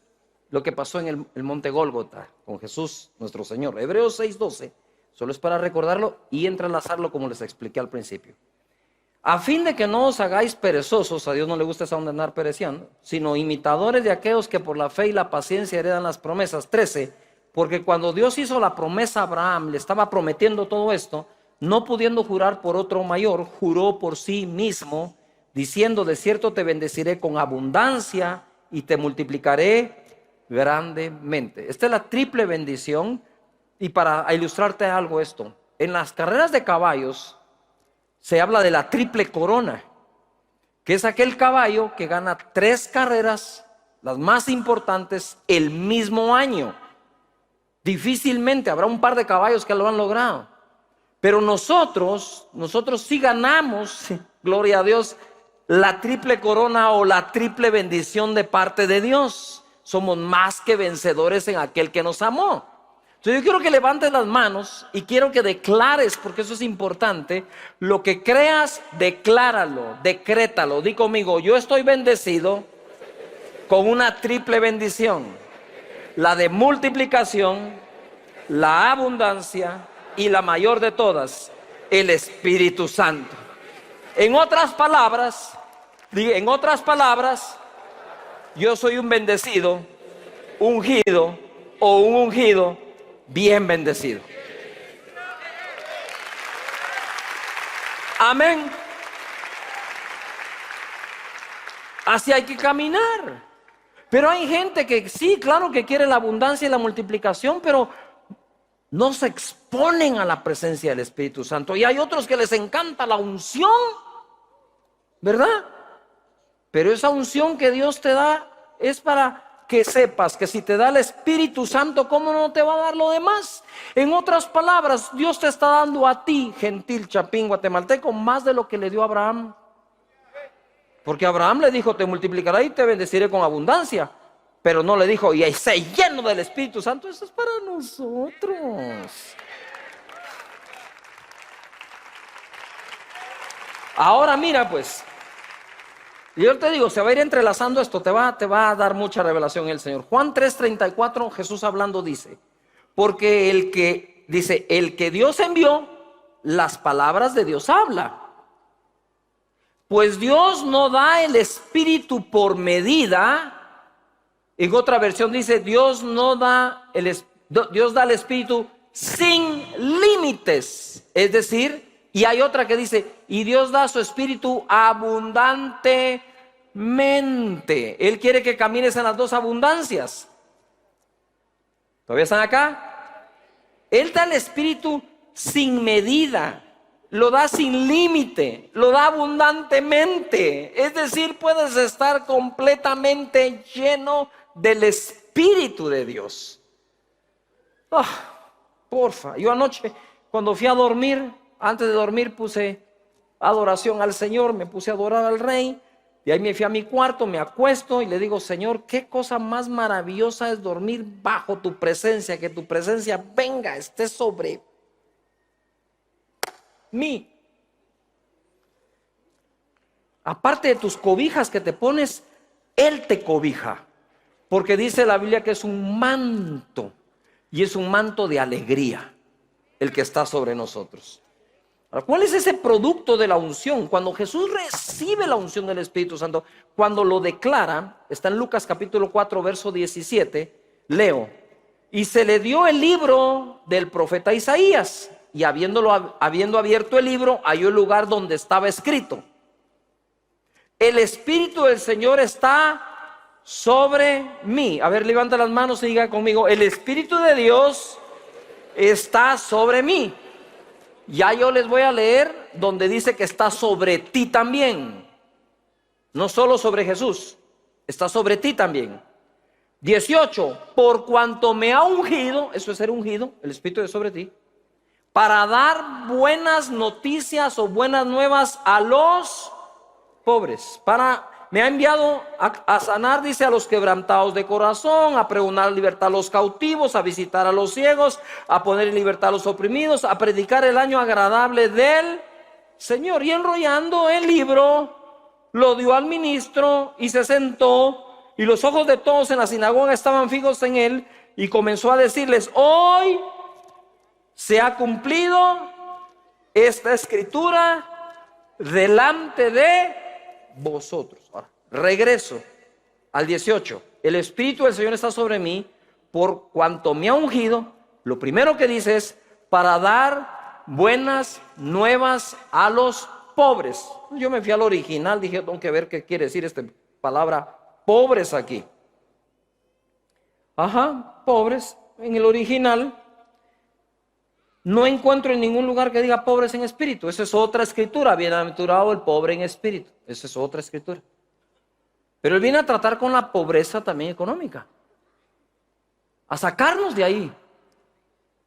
lo que pasó en el monte Gólgota con Jesús nuestro Señor. Hebreos 6:12, solo es para recordarlo y entrelazarlo como les expliqué al principio. A fin de que no os hagáis perezosos, a Dios no le gusta esa onda de andar pereciendo, sino imitadores de aquellos que por la fe y la paciencia heredan las promesas. 13, porque cuando Dios hizo la promesa a Abraham, le estaba prometiendo todo esto, no pudiendo jurar por otro mayor, juró por sí mismo, diciendo: de cierto te bendeciré con abundancia y te multiplicaré grandemente. Esta es la triple bendición. Y para ilustrarte algo esto, en las carreras de caballos se habla de la triple corona, que es aquel caballo que gana 3 carreras, las más importantes, el mismo año. Difícilmente habrá un par de caballos que lo han logrado. Pero nosotros sí ganamos, gloria a Dios, la triple corona o la triple bendición de parte de Dios. Somos más que vencedores en aquel que nos amó. Entonces yo quiero que levantes las manos y quiero que declares, porque eso es importante. Lo que creas, decláralo, decrétalo. Di conmigo: yo estoy bendecido con una triple bendición: la de multiplicación, la abundancia y la mayor de todas, el Espíritu Santo. En otras palabras, yo soy un bendecido, ungido o un ungido bien bendecido. Amén. Así hay que caminar. Pero hay gente que sí, claro que quiere la abundancia y la multiplicación, pero no se exponen a la presencia del Espíritu Santo. Y hay otros que les encanta la unción, ¿verdad? Pero esa unción que Dios te da es para que sepas que si te da el Espíritu Santo, ¿cómo no te va a dar lo demás? En otras palabras, Dios te está dando a ti, gentil chapín guatemalteco, más de lo que le dio a Abraham. Porque Abraham le dijo: te multiplicaré y te bendeciré con abundancia. Pero no le dijo: y ahí sé lleno del Espíritu Santo. Eso es para nosotros. Ahora mira pues, y yo te digo, se va a ir entrelazando esto, te va a dar mucha revelación el Señor. Juan 3:34, Jesús hablando dice: porque el que Dios envió, las palabras de Dios habla. Pues Dios no da el Espíritu por medida, En otra versión dice, Dios da el Espíritu sin límites. Es decir, y hay otra que dice, y Dios da su Espíritu abundantemente. Él quiere que camines en las dos abundancias. ¿Todavía están acá? Él da el Espíritu sin medida, lo da sin límite, lo da abundantemente. Es decir, puedes estar completamente lleno del Espíritu de Dios. Porfa, yo anoche cuando fui a dormir, antes de dormir puse adoración al Señor, me puse a adorar al Rey. Y ahí me fui a mi cuarto, me acuesto y le digo, Señor, qué cosa más maravillosa es dormir bajo tu presencia, que tu presencia venga, esté sobre mí. Aparte de tus cobijas que te pones, Él te cobija, porque dice la Biblia que es un manto, y es un manto de alegría el que está sobre nosotros. Ahora, ¿cuál es ese producto de la unción? Cuando Jesús recibe la unción del Espíritu Santo, cuando lo declara, está en Lucas capítulo 4, verso 17, leo, y se le dio el libro del profeta Isaías, y habiendo abierto el libro, halló el lugar donde estaba escrito, el Espíritu del Señor está sobre mí. A ver, levanta las manos y diga conmigo, el Espíritu de Dios está sobre mí. Ya yo les voy a leer donde dice que está sobre ti también. No solo sobre Jesús, está sobre ti también. 18, por cuanto me ha ungido, eso es ser ungido, el Espíritu es sobre ti, para dar buenas noticias o buenas nuevas a los pobres. Me ha enviado a sanar, dice, a los quebrantados de corazón, a pregonar libertad a los cautivos, a visitar a los ciegos, a poner en libertad a los oprimidos, a predicar el año agradable del Señor. Y enrollando el libro, lo dio al ministro y se sentó, y los ojos de todos en la sinagoga estaban fijos en él, y comenzó a decirles, hoy se ha cumplido esta escritura delante de vosotros. Ahora, regreso al 18. El Espíritu del Señor está sobre mí por cuanto me ha ungido. Lo primero que dice es para dar buenas nuevas a los pobres. Yo me fui al original, dije, tengo que ver qué quiere decir esta palabra pobres aquí. Pobres. En el original no encuentro en ningún lugar que diga pobres en espíritu. Esa es otra escritura. Bienaventurado el pobre en espíritu. Esa es otra escritura. Pero él viene a tratar con la pobreza también económica, a sacarnos de ahí.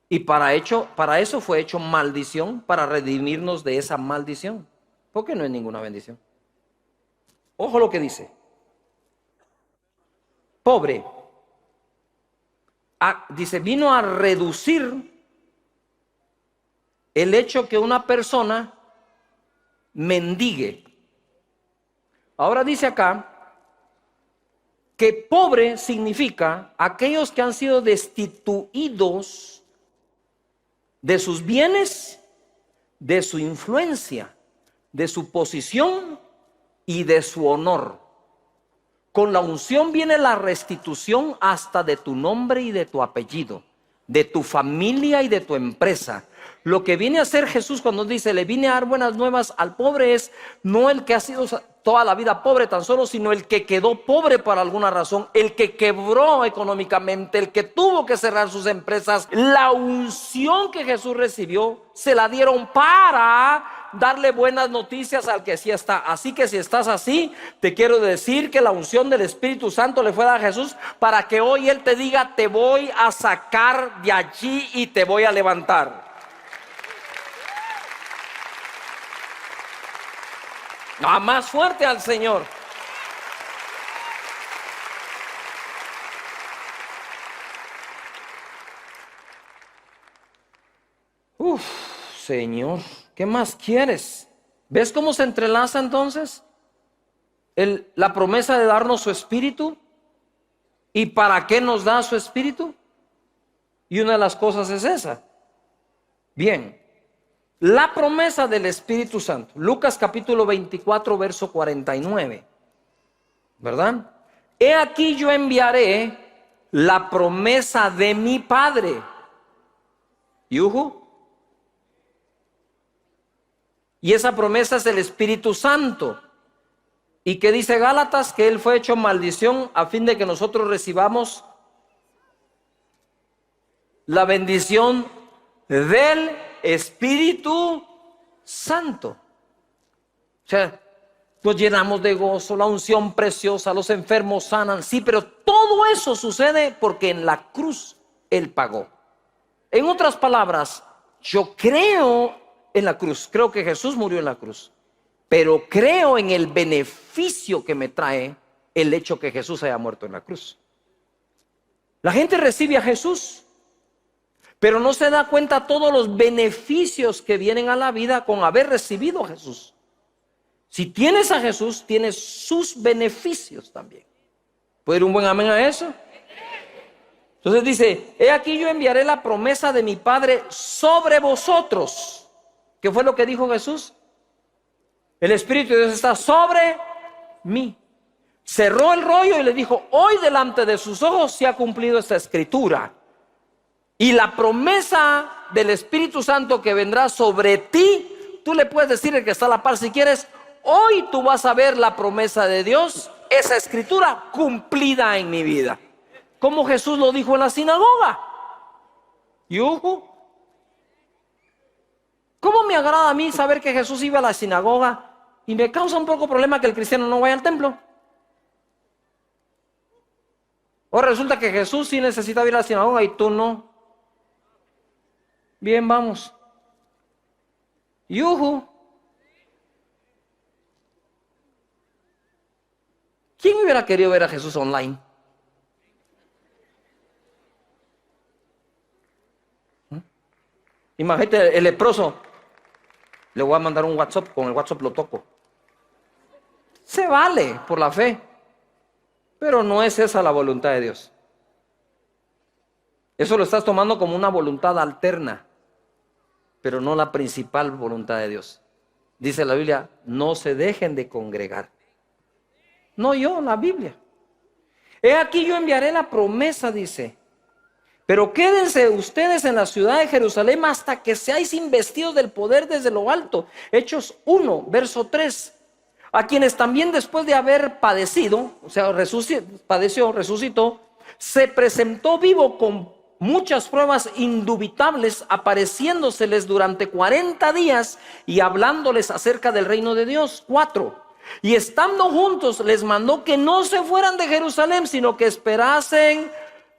Y para eso fue hecho maldición, para redimirnos de esa maldición, porque no es ninguna bendición. Ojo lo que dice. Pobre. Dice, vino a reducir el hecho que una persona mendigue. Ahora dice acá que pobre significa aquellos que han sido destituidos de sus bienes, de su influencia, de su posición y de su honor. Con la unción viene la restitución hasta de tu nombre y de tu apellido, de tu familia y de tu empresa. Lo que viene a hacer Jesús cuando dice, le vine a dar buenas nuevas al pobre, es no el que ha sido toda la vida pobre tan solo, sino el que quedó pobre por alguna razón, el que quebró económicamente, el que tuvo que cerrar sus empresas. La unción que Jesús recibió, se la dieron para darle buenas noticias al que sí está. Así que si estás así, te quiero decir que la unción del Espíritu Santo le fue dada a Jesús para que hoy Él te diga, te voy a sacar de allí y te voy a levantar. Más fuerte al Señor. Señor, ¿qué más quieres? ¿Ves cómo se entrelaza entonces la promesa de darnos su Espíritu? ¿Y para qué nos da su Espíritu? Y una de las cosas es esa. Bien, la promesa del Espíritu Santo. Lucas capítulo 24, verso 49. ¿Verdad? he aquí yo enviaré la promesa de mi Padre. ¿Yuhu? Y esa promesa es el Espíritu Santo. ¿Y qué dice Gálatas? Que Él fue hecho maldición a fin de que nosotros recibamos la bendición del Espíritu Santo. O sea, nos llenamos de gozo, la unción preciosa, los enfermos sanan. Sí, pero todo eso sucede porque en la cruz Él pagó. En otras palabras, yo creo en la cruz, creo que Jesús murió en la cruz, pero creo en el beneficio que me trae el hecho que Jesús haya muerto en la cruz. La gente recibe a Jesús, pero no se da cuenta todos los beneficios que vienen a la vida con haber recibido a Jesús. Si tienes a Jesús, tienes sus beneficios también. ¿Puede ir un buen amén a eso? Entonces dice, he aquí yo enviaré la promesa de mi Padre sobre vosotros. ¿Qué fue lo que dijo Jesús? El Espíritu de Dios está sobre mí. Cerró el rollo y le dijo, hoy delante de sus ojos se ha cumplido esta escritura. Y la promesa del Espíritu Santo que vendrá sobre ti, tú le puedes decir, el que está a la par si quieres, hoy tú vas a ver la promesa de Dios, esa escritura cumplida en mi vida. Como Jesús lo dijo en la sinagoga. ¿Yuhu? ¿Cómo me agrada a mí saber que Jesús iba a la sinagoga? Y me causa un poco problema que el cristiano no vaya al templo. Ahora resulta que Jesús sí necesitaba ir a la sinagoga y tú no. Bien, vamos. Yuhu. ¿Quién hubiera querido ver a Jesús online? Imagínate, el leproso. Le voy a mandar un WhatsApp, con el WhatsApp lo toco. Se vale por la fe, pero no es esa la voluntad de Dios. Eso lo estás tomando como una voluntad alterna, pero no la principal voluntad de Dios. Dice la Biblia, no se dejen de congregar. No yo, la Biblia. He aquí yo enviaré la promesa, dice. Pero quédense ustedes en la ciudad de Jerusalén hasta que seáis investidos del poder desde lo alto. Hechos 1, verso 3. A quienes también después de haber padecido, o sea, resucitó, se presentó vivo con muchas pruebas indubitables, apareciéndoseles durante 40 días y hablándoles acerca del reino de Dios. 4. Y estando juntos les mandó que no se fueran de Jerusalén, sino que esperasen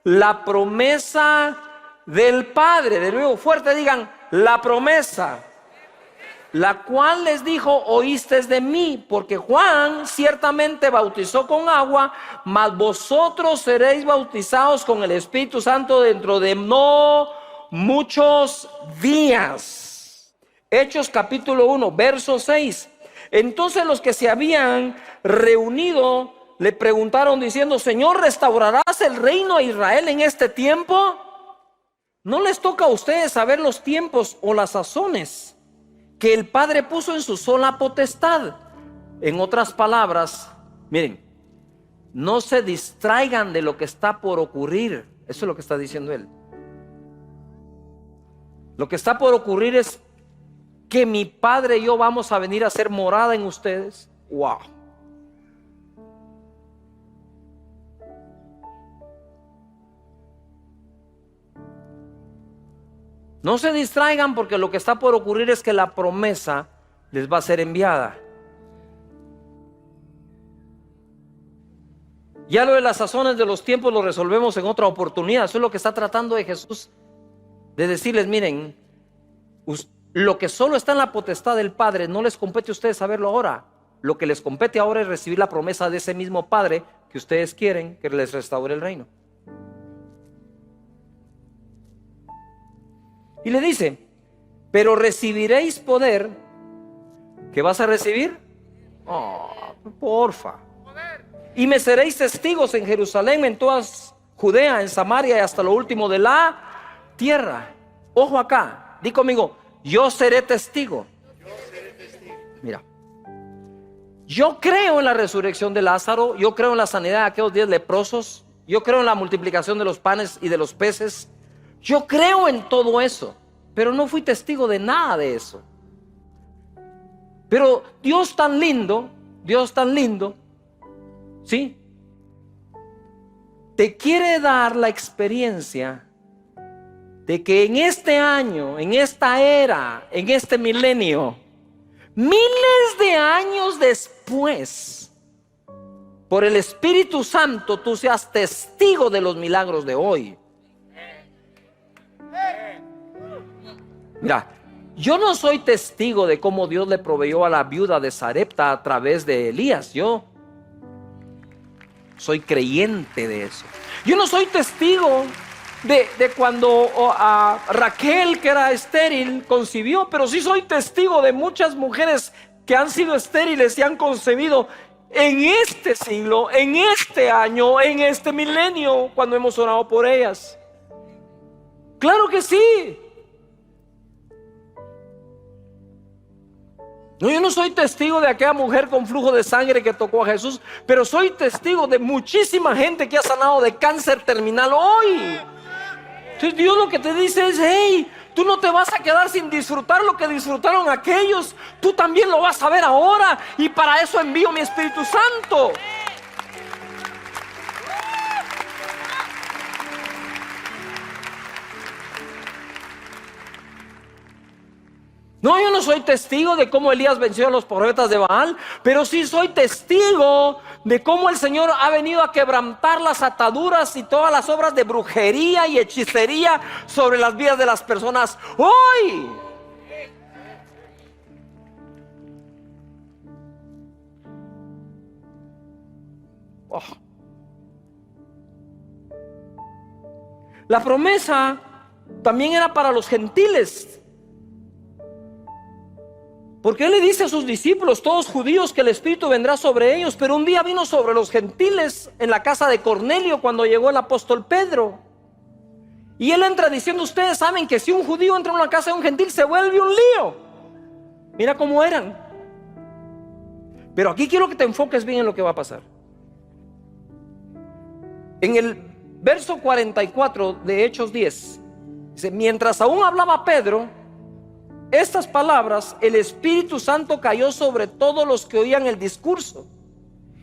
la promesa del Padre. De nuevo, fuerte digan, la promesa, la cual les dijo, oísteis de mí, porque Juan ciertamente bautizó con agua, mas vosotros seréis bautizados con el Espíritu Santo dentro de no muchos días. Hechos capítulo 1, verso 6. Entonces los que se habían reunido le preguntaron diciendo, Señor, ¿restaurarás el reino a Israel en este tiempo? No les toca a ustedes saber los tiempos o las sazones que el Padre puso en su sola potestad. En otras palabras, miren, no se distraigan de lo que está por ocurrir. Eso es lo que está diciendo él. Lo que está por ocurrir es que mi Padre y yo vamos a venir a hacer morada en ustedes. Wow. No se distraigan porque lo que está por ocurrir es que la promesa les va a ser enviada. Ya lo de las sazones de los tiempos lo resolvemos en otra oportunidad. Eso es lo que está tratando de Jesús, de decirles, miren, lo que solo está en la potestad del Padre no les compete a ustedes saberlo ahora. Lo que les compete ahora es recibir la promesa de ese mismo Padre que ustedes quieren que les restaure el reino. Y le dice, pero recibiréis poder. ¿Qué vas a recibir? Oh, porfa. Y me seréis testigos en Jerusalén, en toda Judea, en Samaria y hasta lo último de la tierra. Ojo acá, di conmigo, yo seré testigo. Mira, Yo creo en la resurrección de Lázaro, yo creo en la sanidad de aquellos 10 leprosos, yo creo en la multiplicación de los panes y de los peces, yo creo en todo eso, pero no fui testigo de nada de eso. Pero Dios tan lindo, ¿sí? Te quiere dar la experiencia de que en este año, en esta era, en este milenio, miles de años después, por el Espíritu Santo, tú seas testigo de los milagros de hoy. Mira, yo no soy testigo de cómo Dios le proveyó a la viuda de Sarepta a través de Elías. Yo soy creyente de eso. Yo no soy testigo de cuando a Raquel, que era estéril, concibió, pero sí soy testigo de muchas mujeres que han sido estériles y han concebido en este siglo, en este año, en este milenio, cuando hemos orado por ellas. Claro que sí. No, yo no soy testigo de aquella mujer con flujo de sangre que tocó a Jesús, pero soy testigo de muchísima gente que ha sanado de cáncer terminal hoy. Entonces Dios lo que te dice es: hey, tú no te vas a quedar sin disfrutar lo que disfrutaron aquellos, tú también lo vas a ver ahora, y para eso envío mi Espíritu Santo. No, yo no soy testigo de cómo Elías venció a los profetas de Baal, pero sí soy testigo de cómo el Señor ha venido a quebrantar las ataduras y todas las obras de brujería y hechicería sobre las vidas de las personas hoy. Oh. La promesa también era para los gentiles, porque Él le dice a sus discípulos, todos judíos, que el Espíritu vendrá sobre ellos. Pero un día vino sobre los gentiles en la casa de Cornelio cuando llegó el apóstol Pedro. Y él entra diciendo: ustedes saben que si un judío entra en una casa de un gentil se vuelve un lío. Mira cómo eran. Pero aquí quiero que te enfoques bien en lo que va a pasar. En el verso 44 de Hechos 10 dice: mientras aún hablaba Pedro estas palabras, el Espíritu Santo cayó sobre todos los que oían el discurso.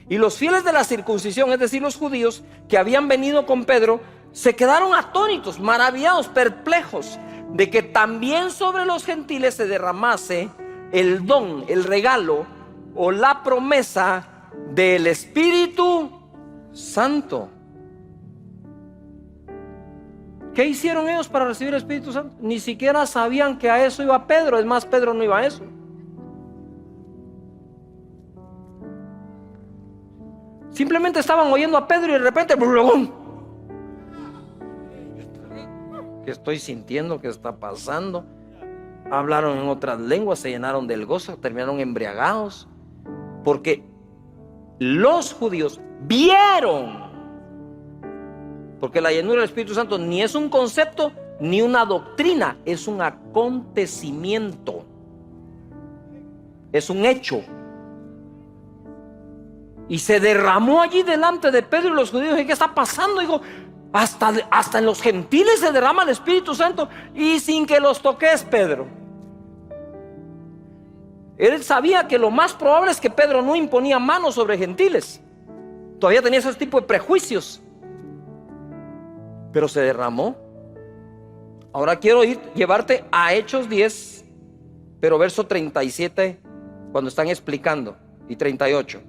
Y los fieles de la circuncisión, es decir, los judíos que habían venido con Pedro, se quedaron atónitos, maravillados, perplejos de que también sobre los gentiles se derramase el don, el regalo o la promesa del Espíritu Santo. ¿Qué hicieron ellos para recibir el Espíritu Santo? Ni siquiera sabían que a eso iba Pedro. Es más, Pedro no iba a eso. Simplemente estaban oyendo a Pedro y de repente ¡blum! ¿Qué estoy sintiendo? ¿Qué está pasando? Hablaron en otras lenguas, se llenaron del gozo, terminaron embriagados, porque los judíos vieron. Porque la llenura del Espíritu Santo ni es un concepto ni una doctrina, es un acontecimiento, es un hecho. Y se derramó allí delante de Pedro y los judíos. ¿Y qué está pasando? Digo, hasta en los gentiles se derrama el Espíritu Santo, y sin que los toques, Pedro. Él sabía que lo más probable es que Pedro no imponía manos sobre gentiles. Todavía tenía ese tipo de prejuicios. Pero se derramó. Ahora quiero llevarte a Hechos 10, pero verso 37, cuando están explicando, y 38.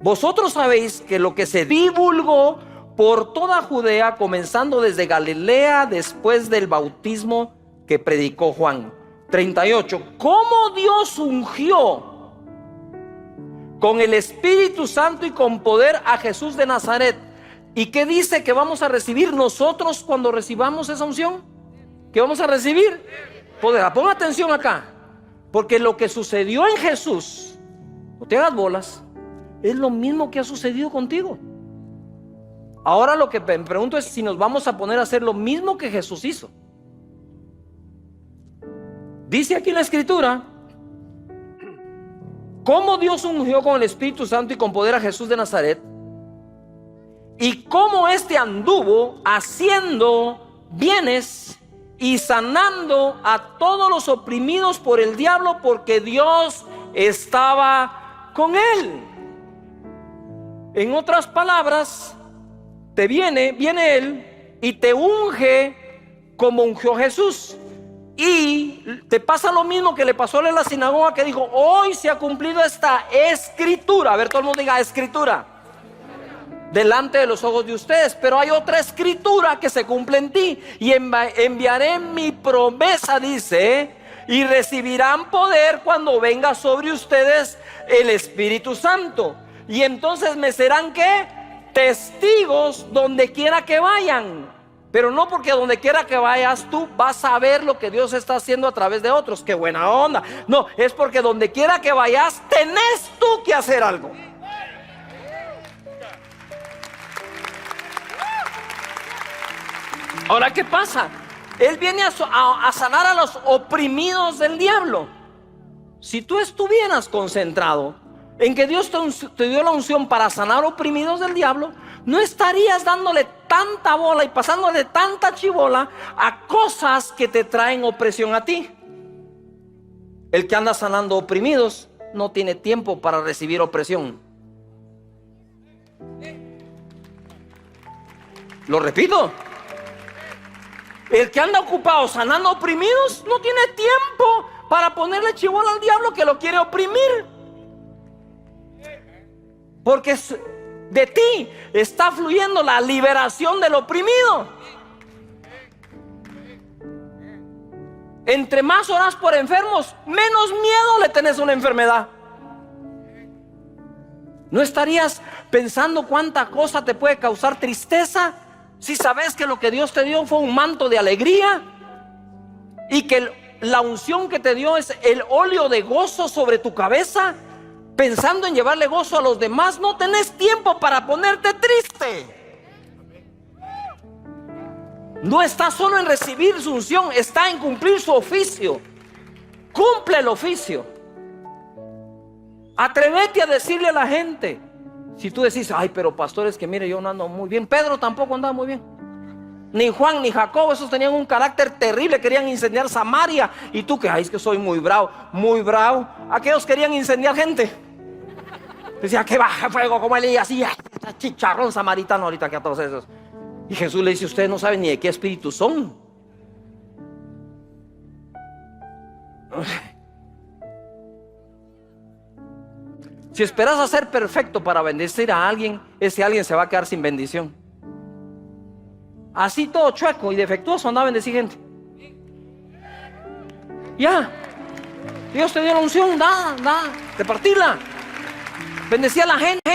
Vosotros sabéis que lo que se divulgó por toda Judea, comenzando desde Galilea, después del bautismo que predicó Juan. 38. Cómo Dios ungió con el Espíritu Santo y con poder a Jesús de Nazaret. ¿Y qué dice que vamos a recibir nosotros cuando recibamos esa unción? ¿Qué vamos a recibir? Poder. Pon atención acá, porque lo que sucedió en Jesús, no te hagas bolas, es lo mismo que ha sucedido contigo. Ahora lo que me pregunto es si nos vamos a poner a hacer lo mismo que Jesús hizo. Dice aquí en la Escritura cómo Dios ungió con el Espíritu Santo y con poder a Jesús de Nazaret, y cómo éste anduvo haciendo bienes y sanando a todos los oprimidos por el diablo, porque Dios estaba con él. En otras palabras, viene él y te unge como ungió Jesús. Y te pasa lo mismo que le pasó en la sinagoga, que dijo: hoy se ha cumplido esta escritura. A ver, todo el mundo diga escritura. Delante de los ojos de ustedes. Pero hay otra escritura que se cumple en ti. Y enviaré mi promesa, dice, y recibirán poder cuando venga sobre ustedes el Espíritu Santo. Y entonces me serán, ¿qué? Testigos donde quiera que vayan. Pero no porque donde quiera que vayas tú vas a ver lo que Dios está haciendo a través de otros. ¡Qué buena onda! No, es porque donde quiera que vayas tenés tú que hacer algo. Ahora, ¿qué pasa? Él viene a sanar a los oprimidos del diablo. Si tú estuvieras concentrado en que Dios te dio la unción para sanar oprimidos del diablo, no estarías dándole tanta bola y pasándole tanta chibola a cosas que te traen opresión a ti. El que anda sanando oprimidos no tiene tiempo para recibir opresión. Lo repito. El que anda ocupado sanando oprimidos no tiene tiempo para ponerle chibola al diablo que lo quiere oprimir. Porque de ti está fluyendo la liberación del oprimido. Entre más oras por enfermos, menos miedo le tenés a una enfermedad. ¿No estarías pensando cuánta cosa te puede causar tristeza si sabes que lo que Dios te dio fue un manto de alegría y que la unción que te dio es el óleo de gozo sobre tu cabeza? Pensando en llevarle gozo a los demás, no tenés tiempo para ponerte triste. No está solo en recibir su unción, está en cumplir su oficio. Cumple el oficio. Atrévete a decirle a la gente. Si tú decís: ay, pero pastores, que mire, yo no ando muy bien. Pedro tampoco andaba muy bien. Ni Juan ni Jacob, esos tenían un carácter terrible, querían incendiar Samaria. Y tú que: ay, es que soy muy bravo, muy bravo. Aquellos querían incendiar gente. Decía: que baja fuego como Elías. Y chicharrón samaritano ahorita que a todos esos. Y Jesús le dice: ustedes no saben ni de qué espíritu son. Si esperas a ser perfecto para bendecir a alguien, ese alguien se va a quedar sin bendición. Así todo chueco y defectuoso anda a bendecir gente. Ya, Dios te dio la unción, da, repartirla. Bendecía a la gente.